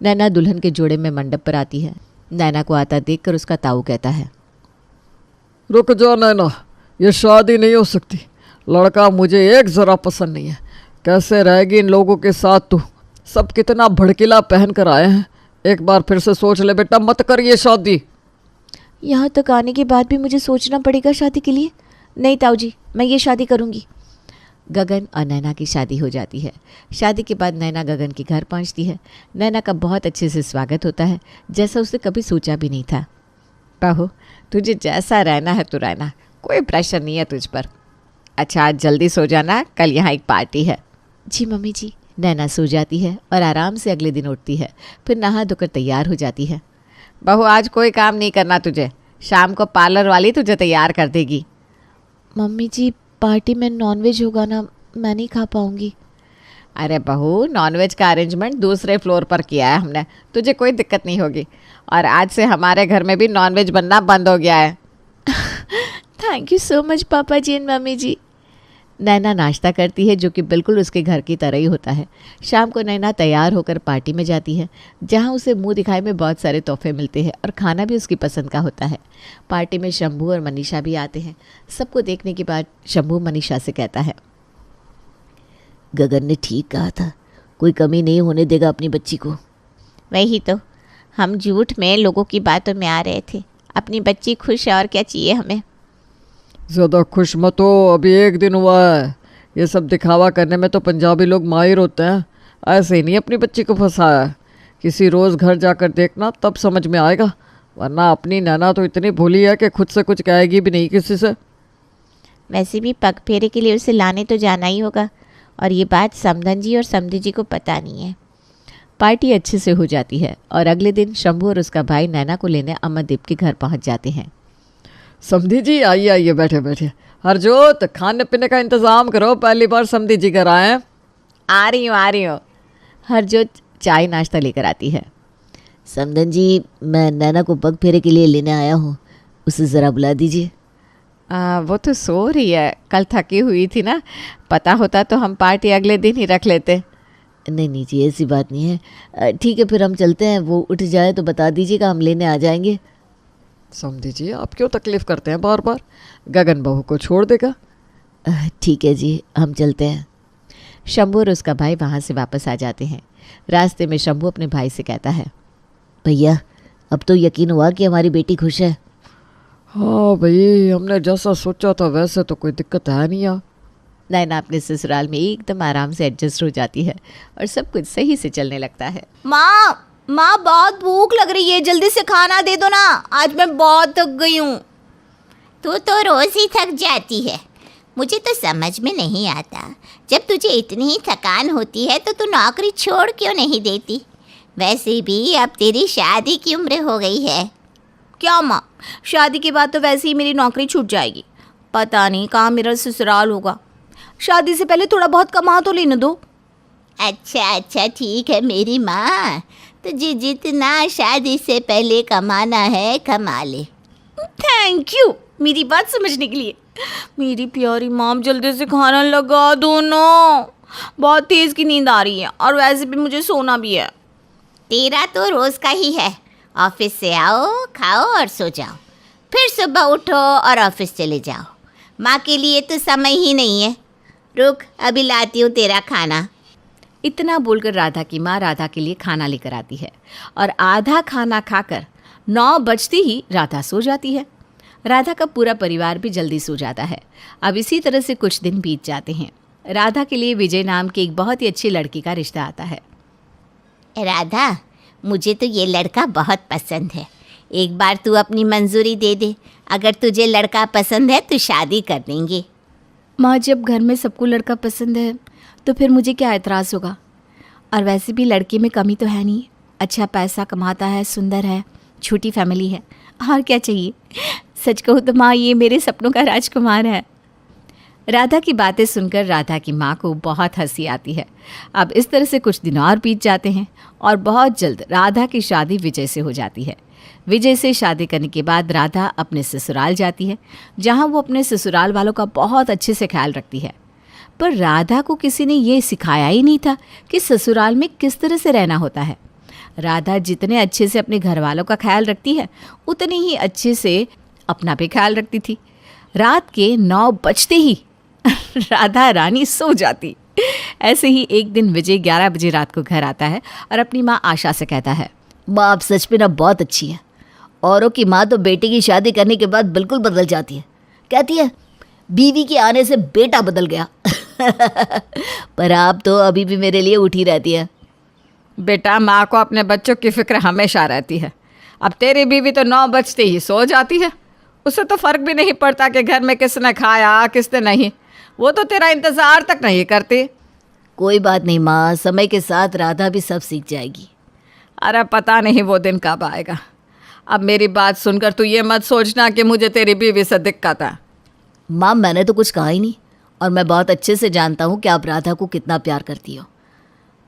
नैना दुल्हन के जोड़े में मंडप पर आती है। नैना को आता देखकर उसका ताऊ कहता है, रुक जा नैना, ये शादी नहीं हो सकती। लड़का मुझे एक ज़रा पसंद नहीं है। कैसे रहेगी इन लोगों के साथ तू? सब कितना भड़कीला पहन कर आए हैं। एक बार फिर से सोच ले बेटा, मत कर ये शादी। यहाँ तक आने के बाद भी मुझे सोचना पड़ेगा शादी के लिए? नहीं ताऊ जी, मैं ये शादी करूँगी। गगन और नैना की शादी हो जाती है। शादी के बाद नैना गगन के घर पहुंचती है। नैना का बहुत अच्छे से स्वागत होता है, जैसा उसने कभी सोचा भी नहीं था। बहू, तुझे जैसा रहना है तो रहना, कोई प्रेशर नहीं है तुझ पर। अच्छा, आज जल्दी सो जाना, कल यहाँ एक पार्टी है। जी मम्मी जी। नैना सो जाती है और आराम से अगले दिन उठती है। फिर नहा धोकर तैयार हो जाती है। बहू, आज कोई काम नहीं करना तुझे, शाम को पार्लर वाली तुझे तैयार कर देगी। मम्मी जी, पार्टी में नॉनवेज होगा ना, मैं नहीं खा पाऊँगी। अरे बहू, नॉनवेज का अरेंजमेंट दूसरे फ्लोर पर किया है हमने, तुझे कोई दिक्कत नहीं होगी। और आज से हमारे घर में भी नॉनवेज बनना बंद हो गया है। थैंक यू सो मच पापा जी एंड मम्मी जी। नैना नाश्ता करती है, जो कि बिल्कुल उसके घर की तरह ही होता है। शाम को नैना तैयार होकर पार्टी में जाती है, जहां उसे मुंह दिखाई में बहुत सारे तोहफे मिलते हैं और खाना भी उसकी पसंद का होता है। पार्टी में शंभू और मनीषा भी आते हैं। सबको देखने के बाद शंभू मनीषा से कहता है, गगन ने ठीक कहा था, कोई कमी नहीं होने देगा अपनी बच्ची को। वही तो, हम झूठ में लोगों की बातों में आ रहे थे। अपनी बच्ची खुश है और क्या चाहिए हमें। ज़्यादा खुश मत हो, अभी एक दिन हुआ है। ये सब दिखावा करने में तो पंजाबी लोग माहिर होते हैं। ऐसे ही नहीं अपनी बच्ची को फंसाया है। किसी रोज़ घर जाकर देखना, तब समझ में आएगा। वरना अपनी नैना तो इतनी भोली है कि खुद से कुछ कहेगी भी नहीं किसी से। वैसे भी पग फेरे के लिए उसे लाने तो जाना ही होगा, और ये बात समधन जी और समधी जी को पता नहीं है। पार्टी अच्छे से हो जाती है और अगले दिन शंभू और उसका भाई नैना को लेने अमरदीप के घर पहुंच जाते हैं। समधी जी, आइए आइए, बैठे बैठे। हरजोत, खाने पीने का इंतज़ाम करो, पहली बार समधी जी घर आए हैं। आ रही हूँ। हरजोत चाय नाश्ता लेकर आती है। समधन जी, मैं नैना को पग फेरे के लिए लेने आया हूँ, उसे ज़रा बुला दीजिए। वो तो सो रही है, कल थकी हुई थी ना। पता होता तो हम पार्टी अगले दिन ही रख लेते। नहीं जी, ऐसी बात नहीं है। ठीक है, फिर हम चलते हैं। वो उठ जाए तो बता दीजिएगा, हम लेने आ जाएंगे। समधी जी, आप क्यों तकलीफ़ करते हैं बार बार? गगन बहू को छोड़ देगा। ठीक है जी, हम चलते हैं। शंभू और उसका भाई वहाँ से वापस आ जाते हैं। रास्ते में शंभू अपने भाई से कहता है, भैया, अब तो यकीन हुआ कि हमारी बेटी खुश है। हाँ भाई, हमने जैसा सोचा था वैसे तो कोई दिक्कत है नहीं यार। नैना अपने ससुराल में एकदम आराम से एडजस्ट हो जाती है और सब कुछ सही से चलने लगता है। माँ, बहुत भूख लग रही है, जल्दी से खाना दे दो ना, आज मैं बहुत थक गई हूँ। तू तो रोज़ ही थक जाती है। मुझे तो समझ में नहीं आता, जब तुझे इतनी ही थकान होती है तो तू नौकरी छोड़ क्यों नहीं देती। वैसे भी अब तेरी शादी की उम्र हो गई है। क्या माँ, शादी के बाद तो वैसे ही मेरी नौकरी छूट जाएगी। पता नहीं कहाँ मेरा ससुराल होगा। शादी से पहले थोड़ा बहुत कमा तो लेने दो। अच्छा ठीक है मेरी माँ, तुझे जितना शादी से पहले कमाना है कमा ले। थैंक यू मेरी बात समझने के लिए। मेरी प्यारी मॉम, जल्दी से खाना लगा दो ना, बहुत तेज़ की नींद आ रही है और वैसे भी मुझे सोना भी है। तेरा तो रोज़ का ही है, ऑफिस से आओ, खाओ और सो जाओ, फिर सुबह उठो और ऑफिस चले जाओ। माँ के लिए तो समय ही नहीं है। रुक, अभी लाती हूँ तेरा खाना। इतना बोलकर राधा की माँ राधा के लिए खाना लेकर आती है और आधा खाना खाकर 9 बजते ही राधा सो जाती है। राधा का पूरा परिवार भी जल्दी सो जाता है। अब इसी तरह से कुछ दिन बीत जाते हैं। राधा के लिए विजय नाम की एक बहुत ही अच्छी लड़की का रिश्ता आता है। राधा, मुझे तो ये लड़का बहुत पसंद है, एक बार तू अपनी मंजूरी दे दे। अगर तुझे लड़का पसंद है तो शादी कर देंगे। माँ, जब घर में सबको लड़का पसंद है तो फिर मुझे क्या एतराज़ होगा? और वैसे भी लड़के में कमी तो है नहीं, अच्छा पैसा कमाता है, सुंदर है, छोटी फैमिली है, और क्या चाहिए? सच कहूँ तो माँ, ये मेरे सपनों का राजकुमार है। राधा की बातें सुनकर राधा की माँ को बहुत हंसी आती है। अब इस तरह से कुछ दिन और बीत जाते हैं और बहुत जल्द राधा की शादी विजय से हो जाती है। विजय से शादी करने के बाद राधा अपने ससुराल जाती है, जहाँ वो अपने ससुराल वालों का बहुत अच्छे से ख्याल रखती है। पर राधा को किसी ने ये सिखाया ही नहीं था कि ससुराल में किस तरह से रहना होता है। राधा जितने अच्छे से अपने घर वालों का ख्याल रखती है, उतने ही अच्छे से अपना भी ख्याल रखती थी। रात के 9 बजते ही राधा रानी सो जाती। ऐसे ही एक दिन विजय 11 बजे रात को घर आता है और अपनी माँ आशा से कहता है, माँ आप सच में ना बहुत अच्छी है। औरों की माँ तो बेटे की शादी करने के बाद बिल्कुल बदल जाती है, कहती है बीवी के आने से बेटा बदल गया। पर आप तो अभी भी मेरे लिए उठी रहती है। बेटा, माँ को अपने बच्चों की फिक्र हमेशा रहती है। अब तेरी बीवी तो 9 बजते ही सो जाती है, उसे तो फ़र्क भी नहीं पड़ता कि घर में किसने खाया किसने नहीं, वो तो तेरा इंतज़ार तक नहीं करती। कोई बात नहीं माँ, समय के साथ राधा भी सब सीख जाएगी। अरे पता नहीं वो दिन कब आएगा। अब मेरी बात सुनकर तू ये मत सोचना कि मुझे तेरी बीवी से दिक्कत है। माँ मैंने तो कुछ कहा ही नहीं, और मैं बहुत अच्छे से जानता हूँ कि आप राधा को कितना प्यार करती हो,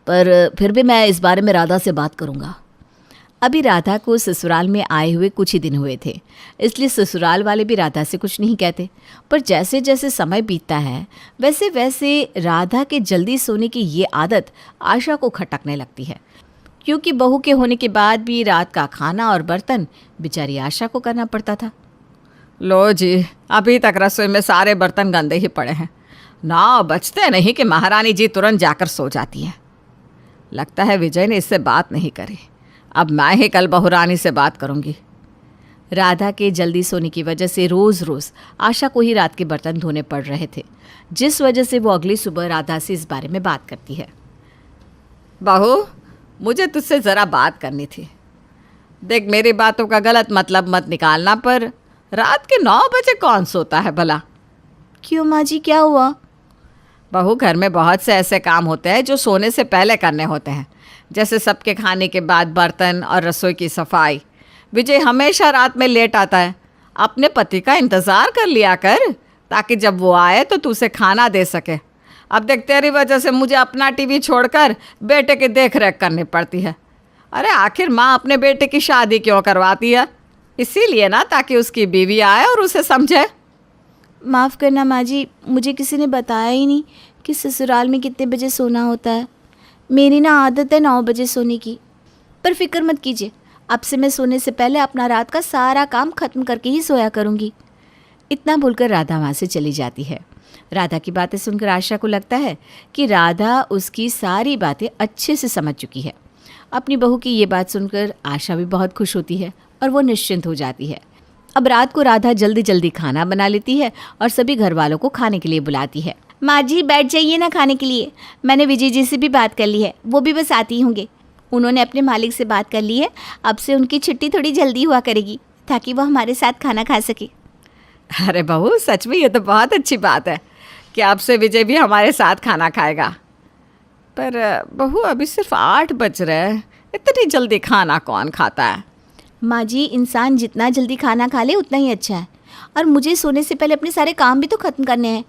पर फिर भी मैं इस बारे में राधा से बात करूँगा। अभी राधा को ससुराल में आए हुए कुछ ही दिन हुए थे, इसलिए ससुराल वाले भी राधा से कुछ नहीं कहते। पर जैसे जैसे समय बीतता है वैसे वैसे राधा के जल्दी सोने की ये आदत आशा को खटकने लगती है, क्योंकि बहू के होने के बाद भी रात का खाना और बर्तन बेचारी आशा को करना पड़ता था। लो जी, अभी तक रसोई में सारे बर्तन गंदे ही पड़े हैं। 9 बजते नहीं कि महारानी जी तुरंत जाकर सो जाती है। लगता है विजय ने इससे बात नहीं करी। अब मैं ही कल बहुरानी से बात करूंगी। राधा के जल्दी सोने की वजह से रोज़ रोज़ आशा को ही रात के बर्तन धोने पड़ रहे थे, जिस वजह से वो अगली सुबह राधा से इस बारे में बात करती है। बहू, मुझे तुझसे ज़रा बात करनी थी। देख, मेरी बातों का गलत मतलब मत निकालना, पर रात के 9 बजे कौन सोता है भला? क्यों माँ जी, क्या हुआ? बहू, घर में बहुत से ऐसे काम होते हैं जो सोने से पहले करने होते हैं, जैसे सबके खाने के बाद बर्तन और रसोई की सफाई। विजय हमेशा रात में लेट आता है। अपने पति का इंतज़ार कर लिया कर, ताकि जब वो आए तो तू उसे खाना दे सके। अब देख, तेरी वजह से मुझे अपना टीवी छोड़कर बेटे की देख रेख करनी पड़ती है। अरे आखिर माँ अपने बेटे की शादी क्यों करवाती है? इसीलिए ना, ताकि उसकी बीवी आए और उसे समझे। माफ़ करना माँ जी, मुझे किसी ने बताया ही नहीं कि ससुराल में कितने बजे सोना होता है। मेरी ना आदत है 9 बजे सोने की। पर फिक्र मत कीजिए, अब से मैं सोने से पहले अपना रात का सारा काम ख़त्म करके ही सोया करूँगी। इतना बोलकर राधा वहाँ से चली जाती है। राधा की बातें सुनकर आशा को लगता है कि राधा उसकी सारी बातें अच्छे से समझ चुकी है। अपनी बहू की ये बात सुनकर आशा भी बहुत खुश होती है और वो निश्चिंत हो जाती है। अब रात को राधा जल्दी जल्दी खाना बना लेती है और सभी घर वालों को खाने के लिए बुलाती है। माँ जी बैठ जाइए ना खाने के लिए। मैंने विजय जी से भी बात कर ली है, वो भी बस आती ही होंगे। उन्होंने अपने मालिक से बात कर ली है, अब से उनकी छुट्टी थोड़ी जल्दी हुआ करेगी ताकि वो हमारे साथ खाना खा सके। अरे बहू, सच में ये तो बहुत अच्छी बात है कि अब से विजय भी हमारे साथ खाना खाएगा। पर बहू, अभी सिर्फ 8 बज रहे हैं, इतनी जल्दी खाना कौन खाता है? माँ जी, इंसान जितना जल्दी खाना खा ले उतना ही अच्छा है, और मुझे सोने से पहले अपने सारे काम भी तो ख़त्म करने हैं।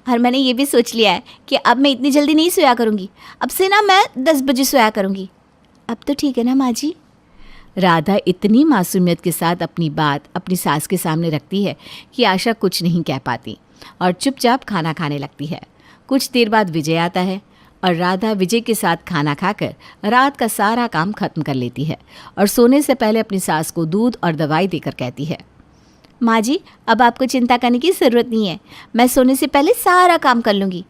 और मैंने ये भी सोच लिया है कि अब मैं इतनी जल्दी नहीं सोया करूँगी, अब से ना मैं 10 बजे सोया करूँगी। अब तो ठीक है ना माँ जी? राधा इतनी मासूमियत के साथ अपनी बात अपनी सास के सामने रखती है कि आशा कुछ नहीं कह पाती और चुपचाप खाना खाने लगती है। कुछ देर बाद विजय आता है और राधा विजय के साथ खाना खाकर रात का सारा काम खत्म कर लेती है और सोने से पहले अपनी सास को दूध और दवाई देकर कहती है, माँ जी अब आपको चिंता करने की ज़रूरत नहीं है, मैं सोने से पहले सारा काम कर लूँगी।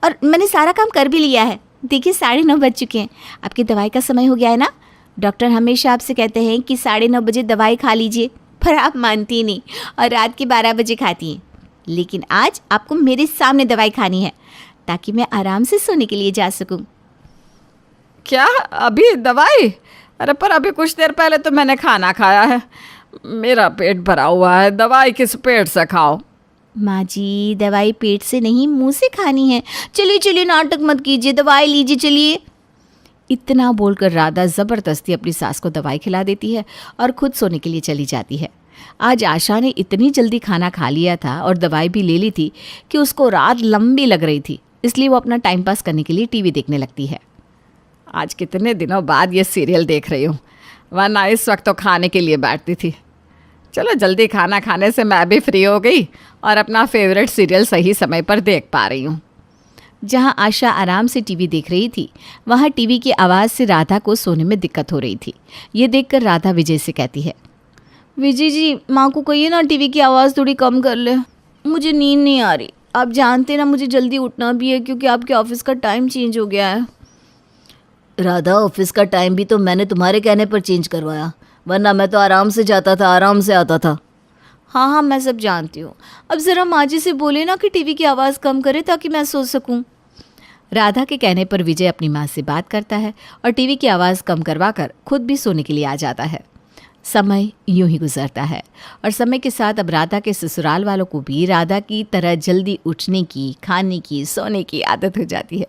और मैंने सारा काम कर भी लिया है। देखिए 9:30 बज चुके हैं, आपकी दवाई का समय हो गया है ना। डॉक्टर हमेशा आपसे कहते हैं कि 9:30 बजे दवाई खा लीजिए, पर आप मानती नहीं और रात के 12 बजे खाती हैं। लेकिन आज आपको मेरे सामने दवाई खानी है ताकि मैं आराम से सोने के लिए जा सकूं। क्या अभी दवाई? अरे पर अभी कुछ देर पहले तो मैंने खाना खाया है, मेरा पेट भरा हुआ है, दवाई किस पेट से खाओ? माँ जी दवाई पेट से नहीं मुंह से खानी है। चलिए चलिए नाटक मत कीजिए, दवाई लीजिए चलिए। इतना बोलकर राधा ज़बरदस्ती अपनी सास को दवाई खिला देती है और खुद सोने के लिए चली जाती है। आज आशा ने इतनी जल्दी खाना खा लिया था और दवाई भी ले ली थी कि उसको रात लंबी लग रही थी, इसलिए वो अपना टाइम पास करने के लिए टीवी देखने लगती है। आज कितने दिनों बाद ये सीरियल देख रही हूँ, वरना इस वक्त तो खाने के लिए बैठती थी। चलो जल्दी खाना खाने से मैं भी फ्री हो गई और अपना फेवरेट सीरियल सही समय पर देख पा रही हूँ। जहाँ आशा आराम से टीवी देख रही थी वहाँ टीवी की आवाज़ से राधा को सोने में दिक्कत हो रही थी। ये देखकर राधा विजय से कहती है, विजय जी माँ को कहिए ना टीवी की आवाज़ थोड़ी कम कर ले, मुझे नींद नहीं आ रही। आप जानते ना मुझे जल्दी उठना भी है क्योंकि आपके ऑफिस का टाइम चेंज हो गया है। राधा, ऑफिस का टाइम भी तो मैंने तुम्हारे कहने पर चेंज करवाया, वरना मैं तो आराम से जाता था, आराम से आता था। हाँ हाँ मैं सब जानती हूँ, अब ज़रा माँ जी से बोले ना कि टीवी की आवाज़ कम करे ताकि मैं सो सकूँ। राधा के कहने पर विजय अपनी माँ से बात करता है और टीवी की आवाज़ कम करवाकर खुद भी सोने के लिए आ जाता है। समय यूं ही गुजरता है और समय के साथ अब राधा के ससुराल वालों को भी राधा की तरह जल्दी उठने की, खाने की, सोने की आदत हो जाती है।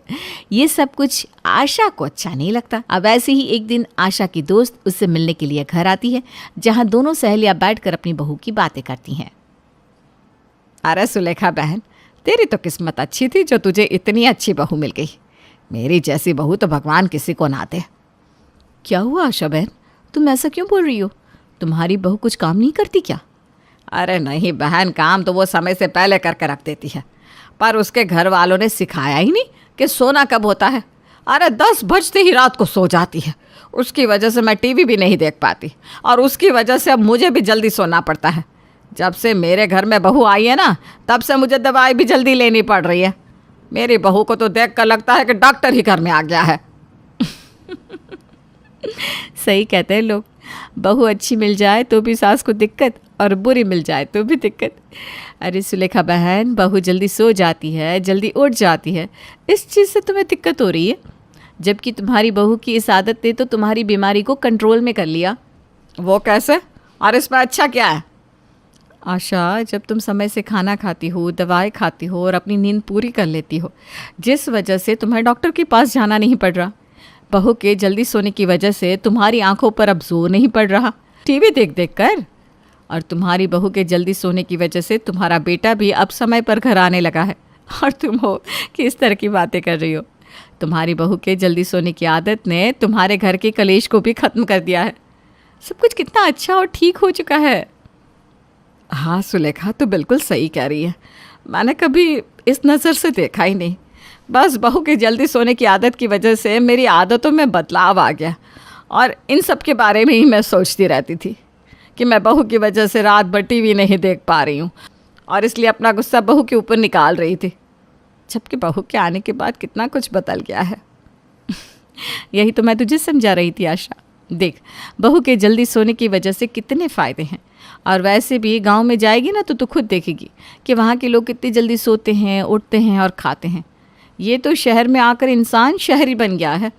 ये सब कुछ आशा को अच्छा नहीं लगता। अब ऐसे ही एक दिन आशा की दोस्त उससे मिलने के लिए घर आती है, जहाँ दोनों सहेलियाँ बैठकर अपनी बहू की बातें करती हैं। अरे सुलेखा बहन, तेरी तो किस्मत अच्छी थी जो तुझे इतनी अच्छी बहू मिल गई। मेरी जैसी बहू तो भगवान किसी को ना दे। क्या हुआ आशा बहन, तुम ऐसा क्यों बोल रही हो? तुम्हारी बहू कुछ काम नहीं करती क्या? अरे नहीं बहन, काम तो वो समय से पहले करके रख देती है, पर उसके घर वालों ने सिखाया ही नहीं कि सोना कब होता है। अरे 10 बजते ही रात को सो जाती है। उसकी वजह से मैं टीवी भी नहीं देख पाती और उसकी वजह से अब मुझे भी जल्दी सोना पड़ता है। जब से मेरे घर में बहू आई है ना, तब से मुझे दवाई भी जल्दी लेनी पड़ रही है। मेरी बहू को तो देख कर लगता है कि डॉक्टर ही घर में आ गया है। सही कहते हैं लोग, बहू अच्छी मिल जाए तो भी सास को दिक्कत और बुरी मिल जाए तो भी दिक्कत। अरे सुलेखा बहन, बहू जल्दी सो जाती है, जल्दी उठ जाती है, इस चीज़ से तुम्हें दिक्कत हो रही है, जबकि तुम्हारी बहू की इस आदत ने तो तुम्हारी बीमारी को कंट्रोल में कर लिया। वो कैसे? और इसमें अच्छा क्या है? आशा, जब तुम समय से खाना खाती हो, दवाई खाती हो और अपनी नींद पूरी कर लेती हो, जिस वजह से तुम्हें डॉक्टर के पास जाना नहीं पड़ रहा, बहू के जल्दी सोने की वजह से तुम्हारी आंखों पर अब जोर नहीं पड़ रहा टीवी देख देख कर, और तुम्हारी बहू के जल्दी सोने की वजह से तुम्हारा बेटा भी अब समय पर घर आने लगा है, और तुम हो कि इस तरह की बातें कर रही हो। तुम्हारी बहू के जल्दी सोने की आदत ने तुम्हारे घर के कलेश को भी ख़त्म कर दिया है। सब कुछ कितना अच्छा और ठीक हो चुका है। हाँ सुलेखा, तो बिल्कुल सही कह रही है। मैंने कभी इस नज़र से देखा ही नहीं। बस बहू के जल्दी सोने की आदत की वजह से मेरी आदतों में बदलाव आ गया, और इन सब के बारे में ही मैं सोचती रहती थी कि मैं बहू की वजह से रात भर टीवी नहीं देख पा रही हूँ, और इसलिए अपना गुस्सा बहू के ऊपर निकाल रही थी, जबकि बहू के आने के बाद कितना कुछ बदल गया है। यही तो मैं तुझे समझा रही थी आशा। देख, बहू के जल्दी सोने की वजह से कितने फ़ायदे हैं, और वैसे भी गांव में जाएगी ना तो तू खुद देखेगी कि वहाँ के लोग कितनी जल्दी सोते हैं, उठते हैं और खाते हैं। ये तो शहर में आकर इंसान शहरी बन गया है।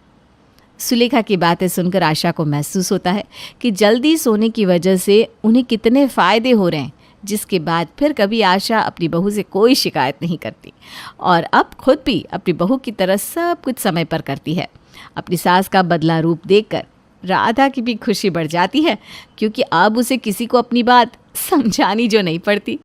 सुलेखा की बातें सुनकर आशा को महसूस होता है कि जल्दी सोने की वजह से उन्हें कितने फ़ायदे हो रहे हैं, जिसके बाद फिर कभी आशा अपनी बहू से कोई शिकायत नहीं करती, और अब खुद भी अपनी बहू की तरह सब कुछ समय पर करती है। अपनी सास का बदला रूप देखकर राधा की भी खुशी बढ़ जाती है, क्योंकि अब उसे किसी को अपनी बात समझानी जो नहीं पड़ती।